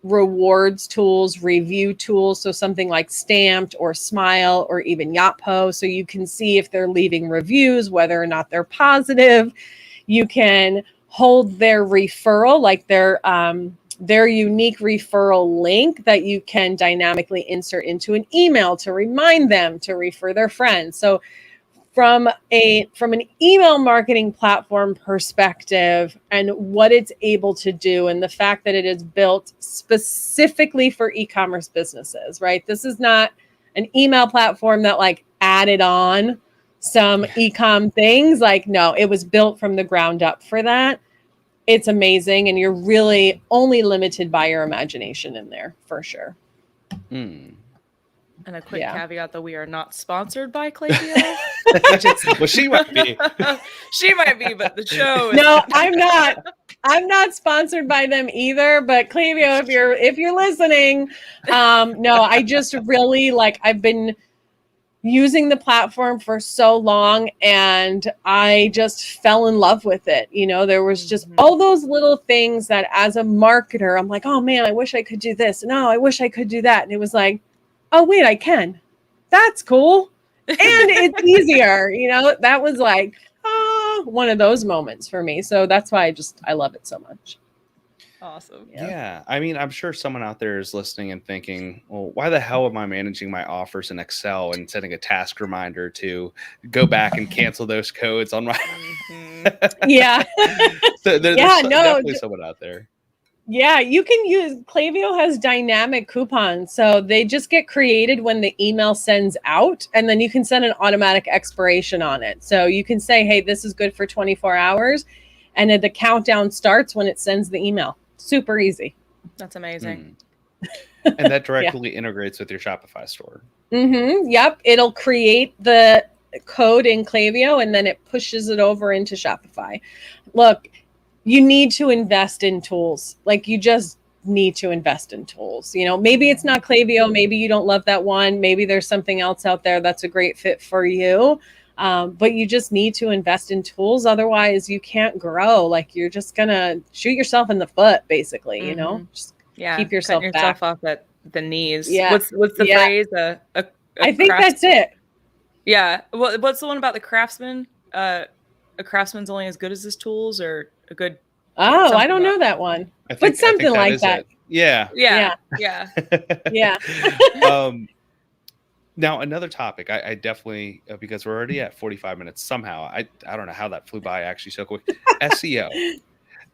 rewards tools, review tools, so something like Stamped or Smile or even Yotpo, so you can see if they're leaving reviews, whether or not they're positive. You can hold their referral, like their unique referral link that you can dynamically insert into an email to remind them to refer their friends. So from an email marketing platform perspective and what it's able to do, and the fact that it is built specifically for e-commerce businesses, right? This is not an email platform that like added on some e-com things. Like, no, it was built from the ground up for that. It's amazing. And you're really only limited by your imagination in there, for sure. And a quick caveat that we are not sponsored by Klaviyo. Well, she might be. She might be, but the show is... No, I'm not. I'm not sponsored by them either. But Klaviyo, if you're listening, no, I just really I've been using the platform for so long, and I just fell in love with it. There was just all those little things that as a marketer, I'm like, oh man, I wish I could do this. No, I wish I could do that. And it was like, oh wait, I can. That's cool. And it's easier. That was like one of those moments for me. So that's why I love it so much. Awesome. Yeah. I mean, I'm sure someone out there is listening and thinking, well, why the hell am I managing my offers in Excel and setting a task reminder to go back and cancel those codes on my... Yeah. So there's definitely someone out there. Yeah, you can use, Klaviyo has dynamic coupons. So they just get created when the email sends out, and then you can set an automatic expiration on it. So you can say, hey, this is good for 24 hours. And then the countdown starts when it sends the email. Super easy. That's amazing. And that directly integrates with your Shopify store. Yep. It'll create the code in Klaviyo, and then it pushes it over into Shopify. Look, you need to invest in tools. You just need to invest in tools. Maybe it's not Klaviyo. Maybe you don't love that one. Maybe there's something else out there that's a great fit for you. But you just need to invest in tools. Otherwise, you can't grow. You're just going to shoot yourself in the foot, basically, Just keep yourself back. Off at the knees. Yeah. What's the phrase? A I think that's it. Yeah. Well, what's the one about the craftsman? A craftsman's only as good as his tools, or a good. Oh, I don't know that one. But something like that. Yeah. Yeah. Yeah. Yeah. Now, another topic, I definitely, because we're already at 45 minutes somehow. I don't know how that flew by actually so quick. SEO.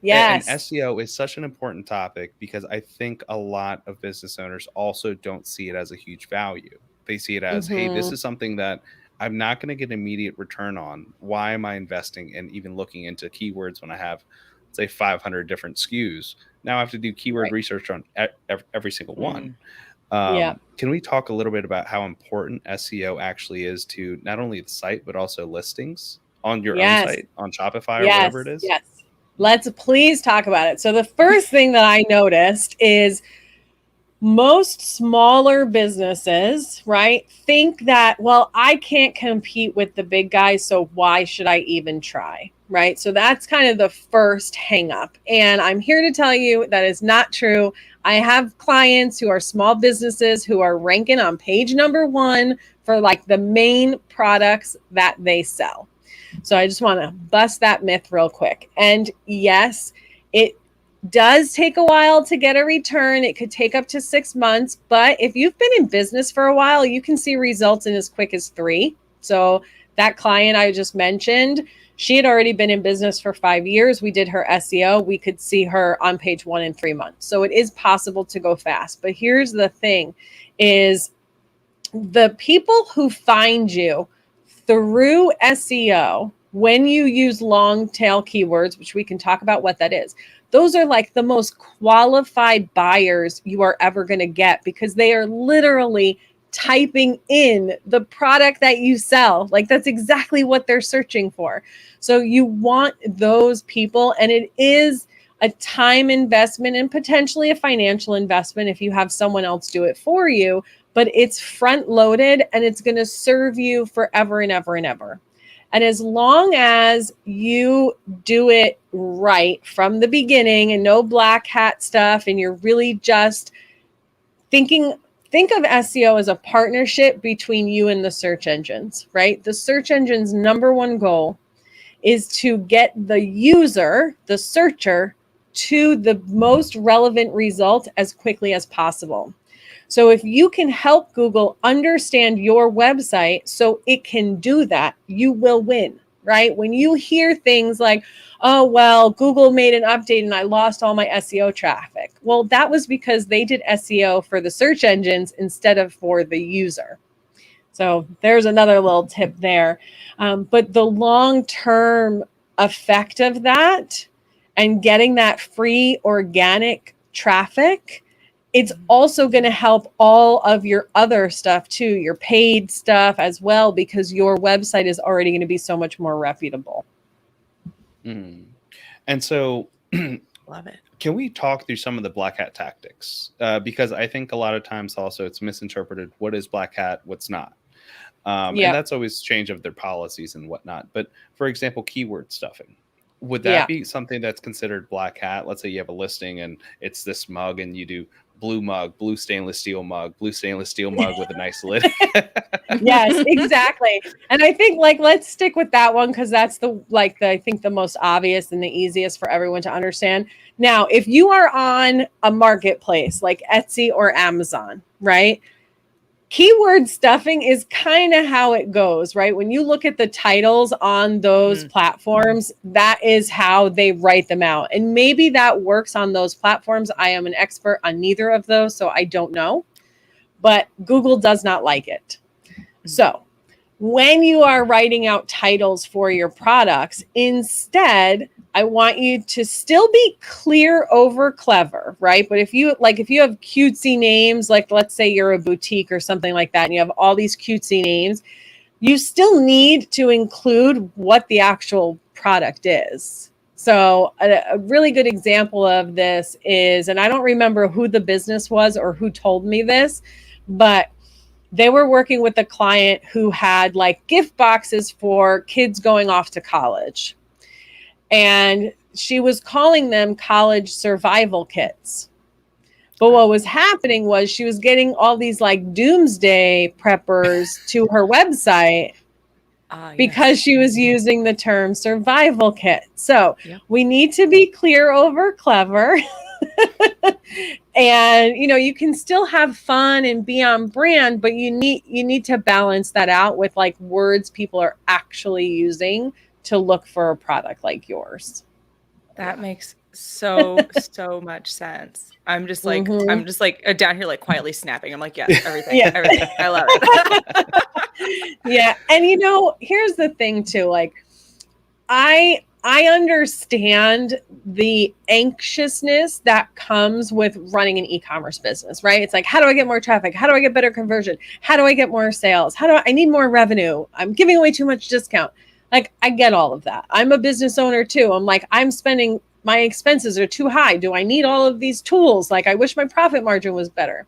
Yes. And SEO is such an important topic because I think a lot of business owners also don't see it as a huge value. They see it as, hey, this is something that I'm not going to get immediate return on. Why am I investing and even looking into keywords when I have, say, 500 different SKUs? Now I have to do keyword research on every single one. Can we talk a little bit about how important SEO actually is to not only the site, but also listings on your own site, on Shopify or whatever it is? Yes. Let's please talk about it. So the first thing that I noticed is most smaller businesses, right, think that, well, I can't compete with the big guys, so why should I even try, right? So that's kind of the first hang up. And I'm here to tell you that is not true. I have clients who are small businesses who are ranking on page number 1 for like the main products that they sell. So I just want to bust that myth real quick. And yes, it does take a while to get a return. It could take up to 6 months, but if you've been in business for a while, you can see results in as quick as 3. So that client I just mentioned, she had already been in business for 5 years. We did her SEO. We could see her on page 1 in 3 months. So it is possible to go fast. But here's the thing is the people who find you through SEO, when you use long tail keywords, which we can talk about what that is, those are like the most qualified buyers you are ever going to get because they are literally typing in the product that you sell. Like that's exactly what they're searching for. So you want those people, and it is a time investment and potentially a financial investment if you have someone else do it for you, but it's front loaded and it's going to serve you forever and ever and ever. And as long as you do it right from the beginning and no black hat stuff, and you're really just think of SEO as a partnership between you and the search engines, right? The search engine's number one goal is to get the user, the searcher, to the most relevant result as quickly as possible. So if you can help Google understand your website so it can do that, you will win, right? When you hear things like, oh, well, Google made an update and I lost all my SEO traffic. Well, that was because they did SEO for the search engines instead of for the user. So there's another little tip there. But the long-term effect of that and getting that free organic traffic, it's also going to help all of your other stuff too, your paid stuff as well, because your website is already going to be so much more reputable. And so love it. Can we talk through some of the black hat tactics? Because I think a lot of times also it's misinterpreted. What is black hat? What's not? And that's always change of their policies and whatnot. But for example, keyword stuffing. Would that be something that's considered black hat? Let's say you have a listing and it's this mug and you do blue mug, blue stainless steel mug with a nice lid. Yes, exactly. And I think let's stick with that one because that's I think the most obvious and the easiest for everyone to understand. Now, if you are on a marketplace like Etsy or Amazon, right? Keyword stuffing is kind of how it goes, right? When you look at the titles on those platforms, that is how they write them out. And maybe that works on those platforms. I am an expert on neither of those, so I don't know. But Google does not like it. So when you are writing out titles for your products, instead, I want you to still be clear over clever, right? But if you have cutesy names, like let's say you're a boutique or something like that, and you have all these cutesy names, you still need to include what the actual product is. So a really good example of this is, and I don't remember who the business was or who told me this, but they were working with a client who had gift boxes for kids going off to college. And she was calling them college survival kits. But what was happening was she was getting all these like doomsday preppers to her website because she was using the term survival kit. So we need to be clear over clever. And, you know, you can still have fun and be on brand, but you need to balance that out with like words people are actually using to look for a product like yours. That makes so much sense. I'm just like down here like quietly snapping. I'm like, yes, everything. Everything. I love it. Yeah. And you know, here's the thing too, like I understand the anxiousness that comes with running an e-commerce business, right? It's like, how do I get more traffic? How do I get better conversion? How do I get more sales? I need more revenue? I'm giving away too much discount. Like, I get all of that. I'm a business owner too. I'm like, I'm spending, my expenses are too high. Do I need all of these tools? Like, I wish my profit margin was better.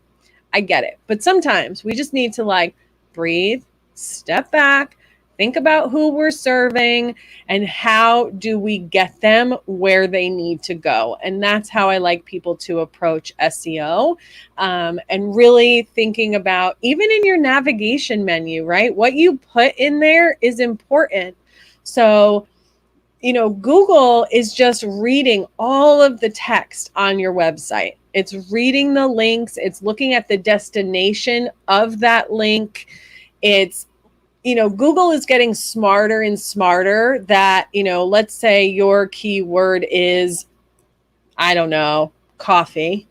I get it. But sometimes we just need to like breathe, step back, think about who we're serving and how do we get them where they need to go. And that's how I like people to approach SEO, and really thinking about even in your navigation menu, right? What you put in there is important. So, you know, Google is just reading all of the text on your website. It's reading the links. It's looking at the destination of that link. It's, you know, Google is getting smarter and smarter that, you know, let's say your keyword is, I don't know, coffee,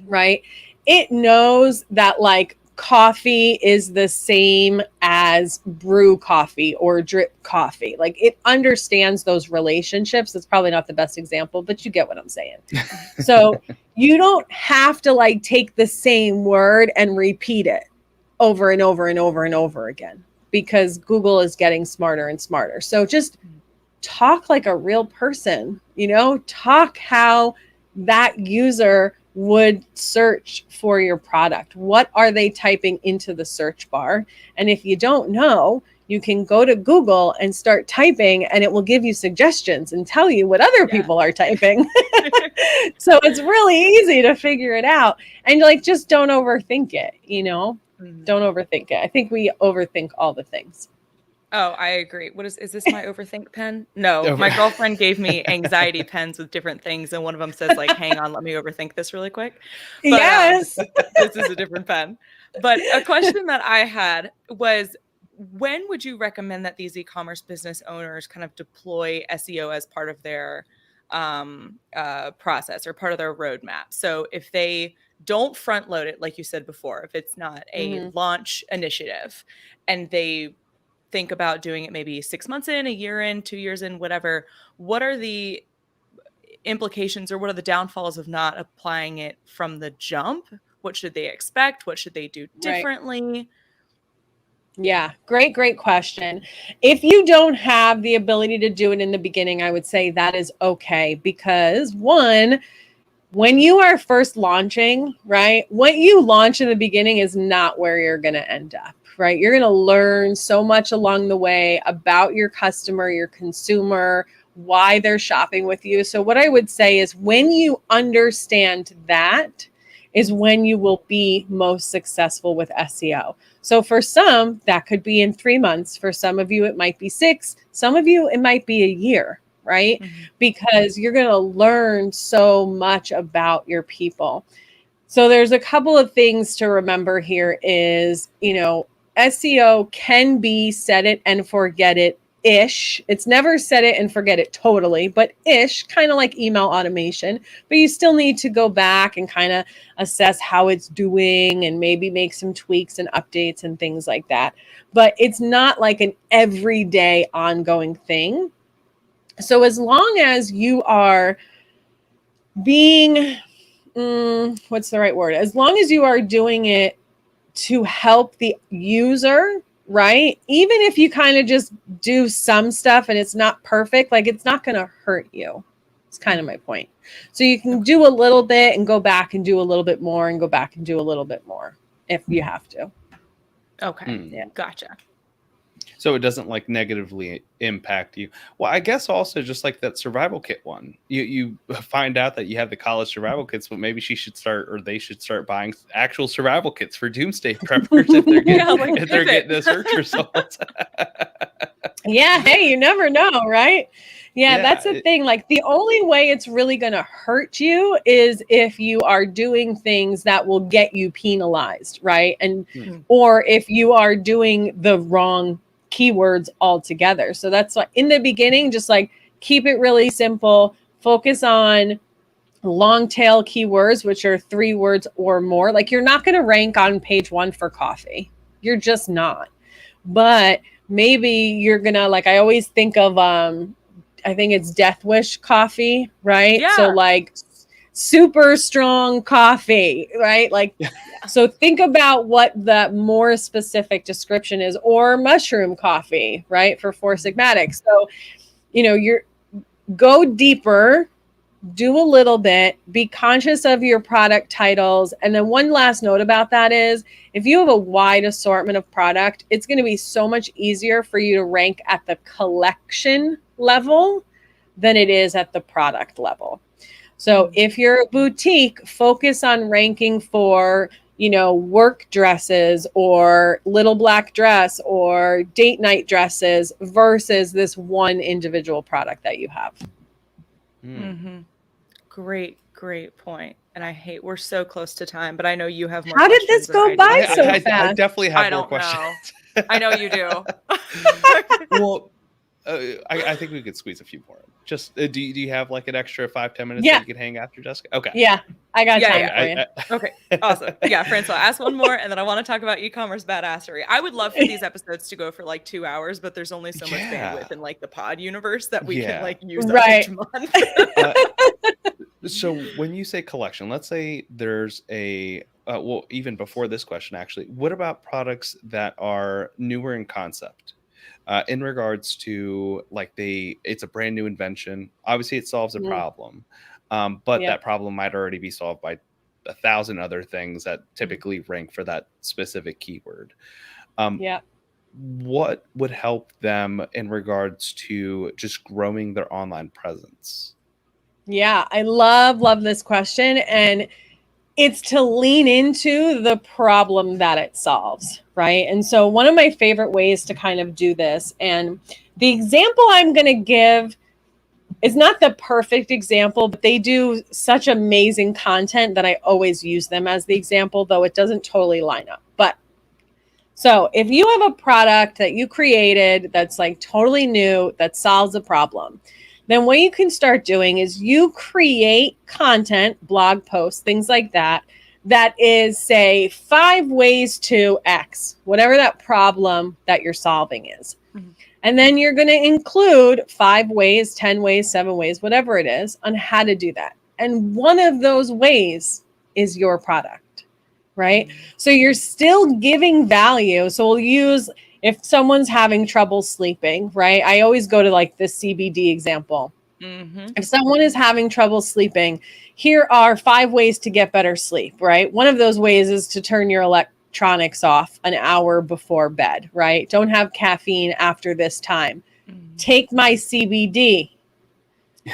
right? It knows that like coffee is the same as brew coffee or drip coffee. Like it understands those relationships. It's probably not the best example, but you get what I'm saying. So you don't have to like take the same word and repeat it over and over and over and over again, because Google is getting smarter and smarter. So just talk like a real person, you know, talk how that user would search for your product. What are they typing into the search bar? And if you don't know, you can go to Google and start typing and it will give you suggestions and tell you what other people are typing. So it's really easy to figure it out. And like, just don't overthink it, you know? Don't overthink it. I think we overthink all the things. Oh, I agree. Is this my overthink pen? No, my girlfriend gave me anxiety pens with different things. And one of them says like, hang on, let me overthink this really quick. But, yes. This is a different pen. But a question that I had was, when would you recommend that these e-commerce business owners kind of deploy SEO as part of their process or part of their roadmap? So if they don't front load it, like you said before, if it's not a launch initiative and they think about doing it maybe 6 months in, a year in, 2 years in, whatever, what are the implications or what are the downfalls of not applying it from the jump? What should they expect? What should they do differently? Right. Yeah, great question. If you don't have the ability to do it in the beginning, I would say that is okay, because one, when you are first launching, right, what you launch in the beginning is not where you're going to end up, right? You're going to learn so much along the way about your customer, your consumer, why they're shopping with you. So what I would say is when you understand that is when you will be most successful with SEO. So for some, that could be in 3 months. For some of you, it might be 6. Some of you, it might be a year, right? Because you're going to learn so much about your people. So there's a couple of things to remember here is, you know, SEO can be set it and forget it ish. It's never set it and forget it totally, but ish, kind of like email automation. But you still need to go back and kind of assess how it's doing and maybe make some tweaks and updates and things like that. But it's not like an everyday ongoing thing. So as long as you are being, what's the right word? As long as you are doing it to help the user, right? Even if you kind of just do some stuff and it's not perfect, like it's not going to hurt you. It's kind of my point. So you can do a little bit and go back and do a little bit more and go back and do a little bit more if you have to. Okay. Yeah. Gotcha. So it doesn't like negatively impact you. Well, I guess also just like that survival kit one, you find out that you have the college survival kits, but maybe they should start buying actual survival kits for doomsday preppers if they're getting, if they're getting the search results. Yeah. Hey, you never know, right? Yeah, that's the thing. Like the only way it's really going to hurt you is if you are doing things that will get you penalized, right? And or if you are doing the wrong keywords altogether. So that's why in the beginning, just like keep it really simple, focus on long tail keywords, which are 3 words or more. Like you're not going to rank on page 1 for coffee. You're just not. But maybe you're going to, like, I always think of, I think it's Death Wish coffee, right? Yeah. So like super strong coffee, right? Like, so think about what the more specific description is, or mushroom coffee, right? For Four Sigmatic. So, you're go deeper, do a little bit, be conscious of your product titles. And then one last note about that is if you have a wide assortment of product, it's going to be so much easier for you to rank at the collection level than it is at the product level. So if you're a boutique, focus on ranking for, work dresses or little black dress or date night dresses versus this one individual product that you have. Great point. And we're so close to time, but I know you have more. How did this go by so fast? I definitely have more questions. I know you do. Well, I think we could squeeze a few more. Just do you have like an extra 5-10 minutes that you could hang after, Jessica? Okay. Yeah, I got time for you. Okay, awesome. Yeah, Francois, ask one more, and then I want to talk about e-commerce badassery. I would love for these episodes to go for like 2 hours, but there's only so much bandwidth in like the pod universe that we can like use each month. So when you say collection, let's say there's a well, even before this question, actually, what about products that are newer in concept? In regards to like it's a brand new invention. Obviously, it solves a problem, but that problem might already be solved by 1,000 other things that typically rank for that specific keyword. What would help them in regards to just growing their online presence? Yeah, I love this question. And it's to lean into the problem that it solves, right? And so one of my favorite ways to kind of do this, and the example I'm going to give is not the perfect example, but they do such amazing content that I always use them as the example, though it doesn't totally line up. But so if you have a product that you created that's like totally new, that solves a problem, then what you can start doing is you create content, blog posts, things like that, that is, say, 5 ways to X, whatever that problem that you're solving is. And then you're going to include 5 ways, 10 ways, 7 ways, whatever it is, on how to do that. And one of those ways is your product, right? So you're still giving value. So we'll use, if someone's having trouble sleeping, right? I always go to like the CBD example. If someone is having trouble sleeping, here are 5 ways to get better sleep, right? One of those ways is to turn your electronics off an hour before bed, right? Don't have caffeine after this time. Take my CBD.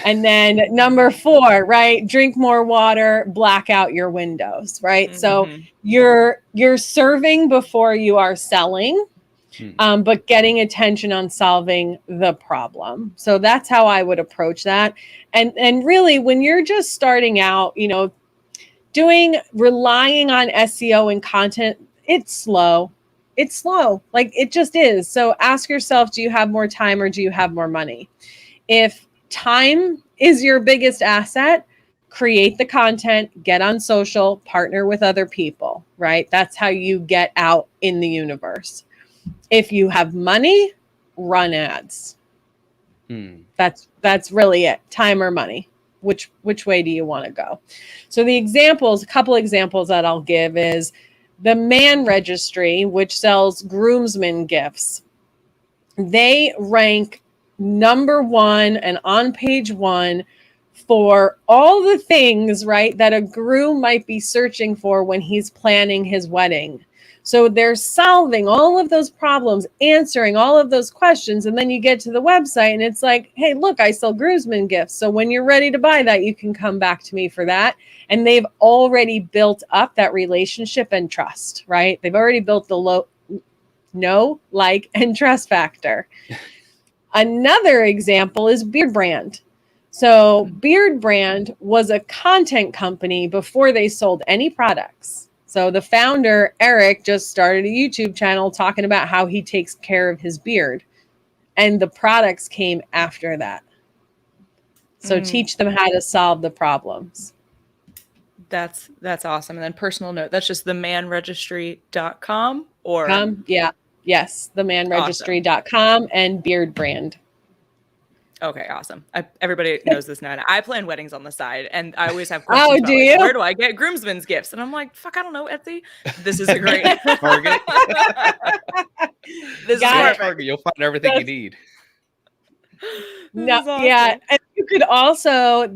And then number 4, right? Drink more water, black out your windows, right? So you're serving before you are selling. But getting attention on solving the problem. So that's how I would approach that. And really, when you're just starting out, relying on SEO and content, it's slow. It's slow. Like it just is. So ask yourself, do you have more time or do you have more money? If time is your biggest asset, create the content, get on social, partner with other people, right? That's how you get out in the universe. If you have money, run ads. That's really it. Time or money. Which way do you want to go? So a couple examples that I'll give is the Man Registry, which sells groomsmen gifts. They rank number 1 and on page 1 for all the things, right, that a groom might be searching for when he's planning his wedding. So they're solving all of those problems, answering all of those questions. And then you get to the website and it's like, hey, look, I sell groomsmen gifts. So when you're ready to buy that, you can come back to me for that. And they've already built up that relationship and trust, right? They've already built the know, like, and trust factor. Another example is Beard Brand. So Beard Brand was a content company before they sold any products. So the founder, Eric, just started a YouTube channel talking about how he takes care of his beard. And the products came after that. So teach them how to solve the problems. That's awesome. And then personal note, that's just themanregistry.com or yes, themanregistry.com and Beard Brand. Okay, awesome. Everybody knows this now. I plan weddings on the side, and I always have questions about, do you? where do I get groomsmen's gifts? And I'm like, fuck, I don't know, Etsy. This is a great Target. This is Target. You'll find everything you need. No, awesome. Yeah, and you could also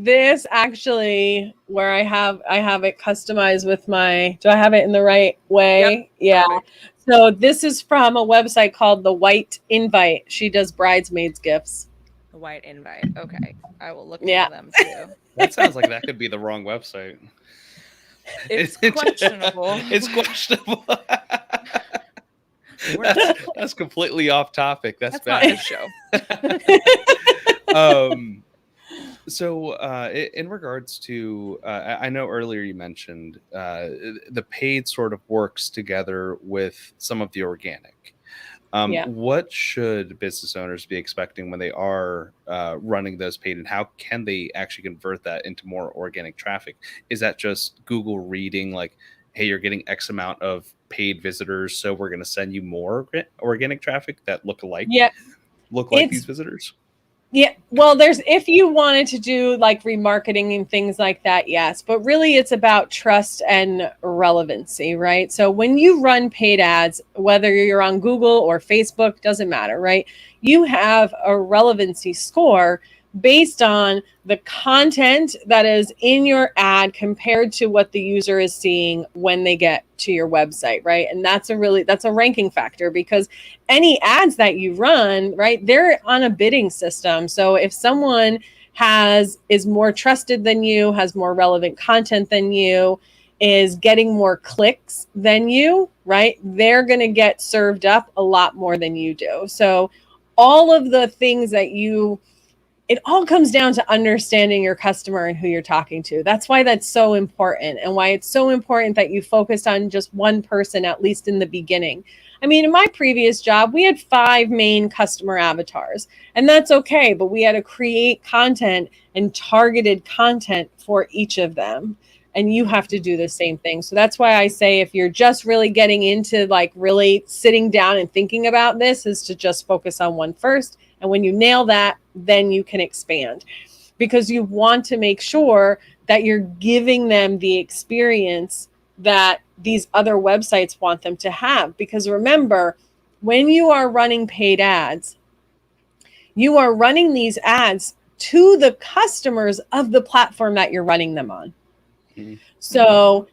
where I have it customized with my. Do I have it in the right way? Yep. Yeah. Perfect. So this is from a website called The White Invite. She does bridesmaids gifts. The White Invite. Okay, I will look into them too. That sounds like that could be the wrong website. It's questionable. It's questionable. That's completely off topic. That's bad. Not show. So in regards to, I know earlier you mentioned the paid sort of works together with some of the organic. What should business owners be expecting when they are running those paid, and how can they actually convert that into more organic traffic? Is that just Google reading like, hey, you're getting X amount of paid visitors, so we're going to send you more organic traffic that look like these visitors? Yeah, well, if you wanted to do like remarketing and things like that, yes, but really it's about trust and relevancy, right? So when you run paid ads, whether you're on Google or Facebook, doesn't matter, right? You have a relevancy score based on the content that is in your ad compared to what the user is seeing when they get to your website, right? And that's a ranking factor, because any ads that you run, right, they're on a bidding system. So if someone is more trusted than you, has more relevant content than you, is getting more clicks than you, right, they're going to get served up a lot more than you do. So all of the things that it all comes down to understanding your customer and who you're talking to. That's why that's so important, and why it's so important that you focused on just one person, at least in the beginning. I mean, in my previous job, we had 5 main customer avatars, and that's okay, but we had to create content and targeted content for each of them. And you have to do the same thing. So that's why I say, if you're just really getting into like really sitting down and thinking about this, is to just focus on one first. And when you nail that, then you can expand, because you want to make sure that you're giving them the experience that these other websites want them to have. Because remember, when you are running paid ads, you are running these ads to the customers of the platform that you're running them on. So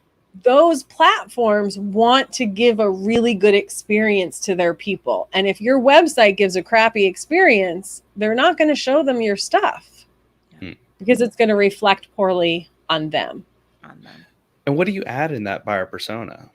those platforms want to give a really good experience to their people. And if your website gives a crappy experience, they're not going to show them your stuff because it's going to reflect poorly on them. And what do you add in that buyer persona?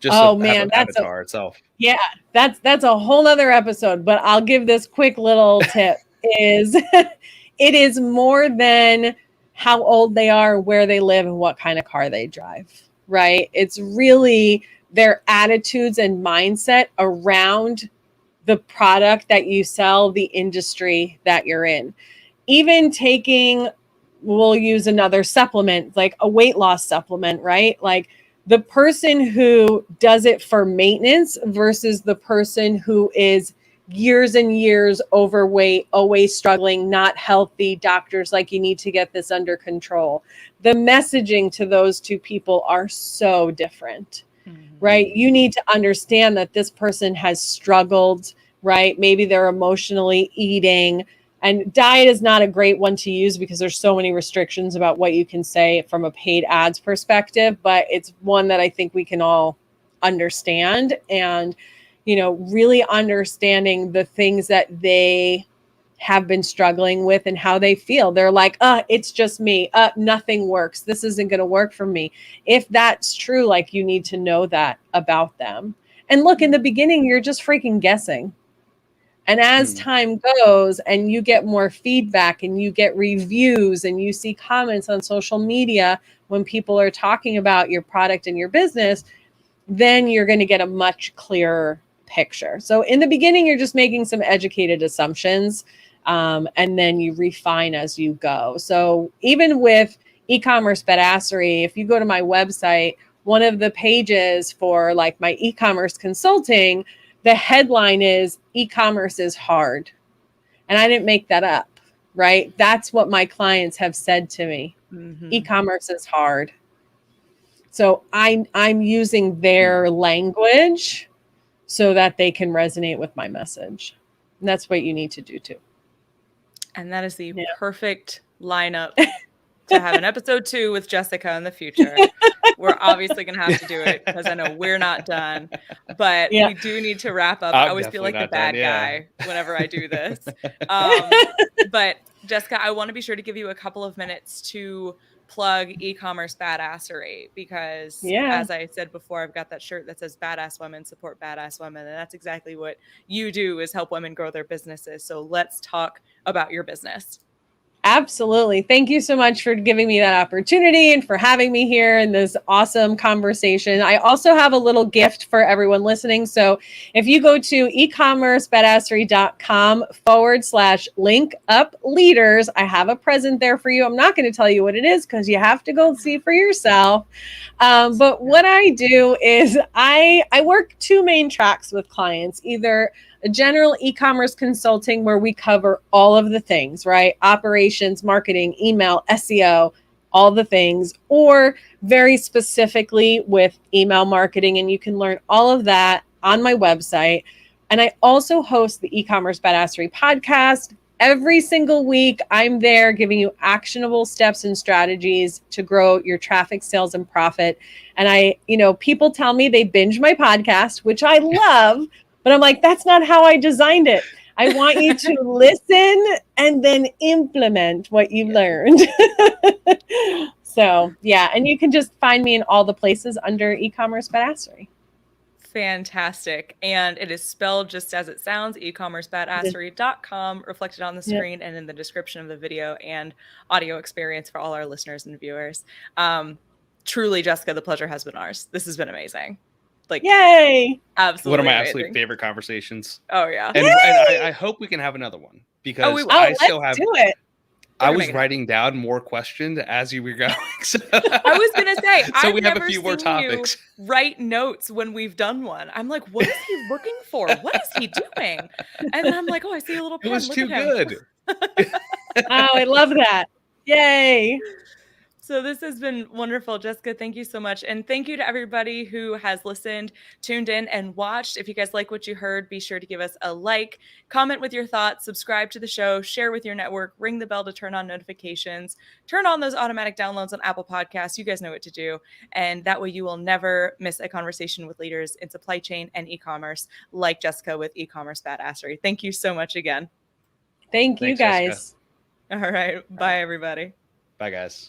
Just that's avatar itself. Yeah, that's a whole nother episode, but I'll give this quick little tip it is more than how old they are, where they live, and what kind of car they drive, right? It's really their attitudes and mindset around the product that you sell, the industry that you're in. Even we'll use another supplement, like a weight loss supplement, right? Like the person who does it for maintenance versus the person who is years and years overweight, always struggling, not healthy, doctors like, you need to get this under control. The messaging to those two people are so different, right? You need to understand that this person has struggled, right? Maybe they're emotionally eating, and diet is not a great one to use because there's so many restrictions about what you can say from a paid ads perspective, but it's one that I think we can all understand, and, really understanding the things that they have been struggling with and how they feel. They're like, it's just me. Nothing works. This isn't going to work for me. If that's true, like, you need to know that about them. And look, in the beginning, you're just freaking guessing. And as time goes and you get more feedback and you get reviews and you see comments on social media when people are talking about your product and your business, then you're going to get a much clearer picture. So in the beginning, you're just making some educated assumptions, and then you refine as you go. So even with eCommerce Badassery, if you go to my website, one of the pages for like my e-commerce consulting, the headline is "E-commerce is hard." And I didn't make that up, right? That's what my clients have said to me. E-commerce is hard. So I'm using their language so that they can resonate with my message. And that's what you need to do too. And that is the perfect lineup to have an episode 2 with Jessica in the future. We're obviously going to have to do it because I know we're not done, but we do need to wrap up. I always feel like the bad guy whenever I do this. But Jessica, I want to be sure to give you a couple of minutes to plug eCommerce Badassery, because as I said before, I've got that shirt that says "Badass Women Support Badass Women," and that's exactly what you do, is help women grow their businesses. So let's talk about your business. Absolutely. Thank you so much for giving me that opportunity and for having me here in this awesome conversation. I also have a little gift for everyone listening. So if you go to ecommercebadassery.com/link-up-leaders, I have a present there for you. I'm not going to tell you what it is because you have to go see for yourself. But what I do is I work 2 main tracks with clients, either a general e-commerce consulting where we cover all of the things, right? Operations, marketing, email, SEO, all the things, or very specifically with email marketing. And you can learn all of that on my website. And I also host the eCommerce Badassery podcast. Every single week, I'm there giving you actionable steps and strategies to grow your traffic, sales, and profit. And people tell me they binge my podcast, which I love. But I'm like, that's not how I designed it. I want you to listen and then implement what you learned. So, and you can just find me in all the places under eCommerce Badassery. Fantastic. And it is spelled just as it sounds, ecommercebadassery.com, reflected on the screen and in the description of the video and audio experience for all our listeners and viewers. Truly, Jessica, the pleasure has been ours. This has been amazing. Like, yay! Absolutely. One of my amazing. absolute favorite conversations. Oh, yeah. And I hope we can have another one, because let's do it. I was writing down more questions as you were going. So. I was going to say, so I've we have never a few more topics. You write notes when we've done one. I'm like, what is he looking for? What is he doing? And then I'm like, I see a little pen. It was Look too at him. good. I love that. Yay. So this has been wonderful. Jessica, thank you so much. And thank you to everybody who has listened, tuned in, and watched. If you guys like what you heard, be sure to give us a like, comment with your thoughts, subscribe to the show, share with your network, ring the bell to turn on notifications, turn on those automatic downloads on Apple Podcasts. You guys know what to do. And that way you will never miss a conversation with leaders in supply chain and e-commerce, like Jessica with eCommerce Badassery. Thank you so much again. Thanks, you guys. Jessica. All right. Bye, everybody. Bye, guys.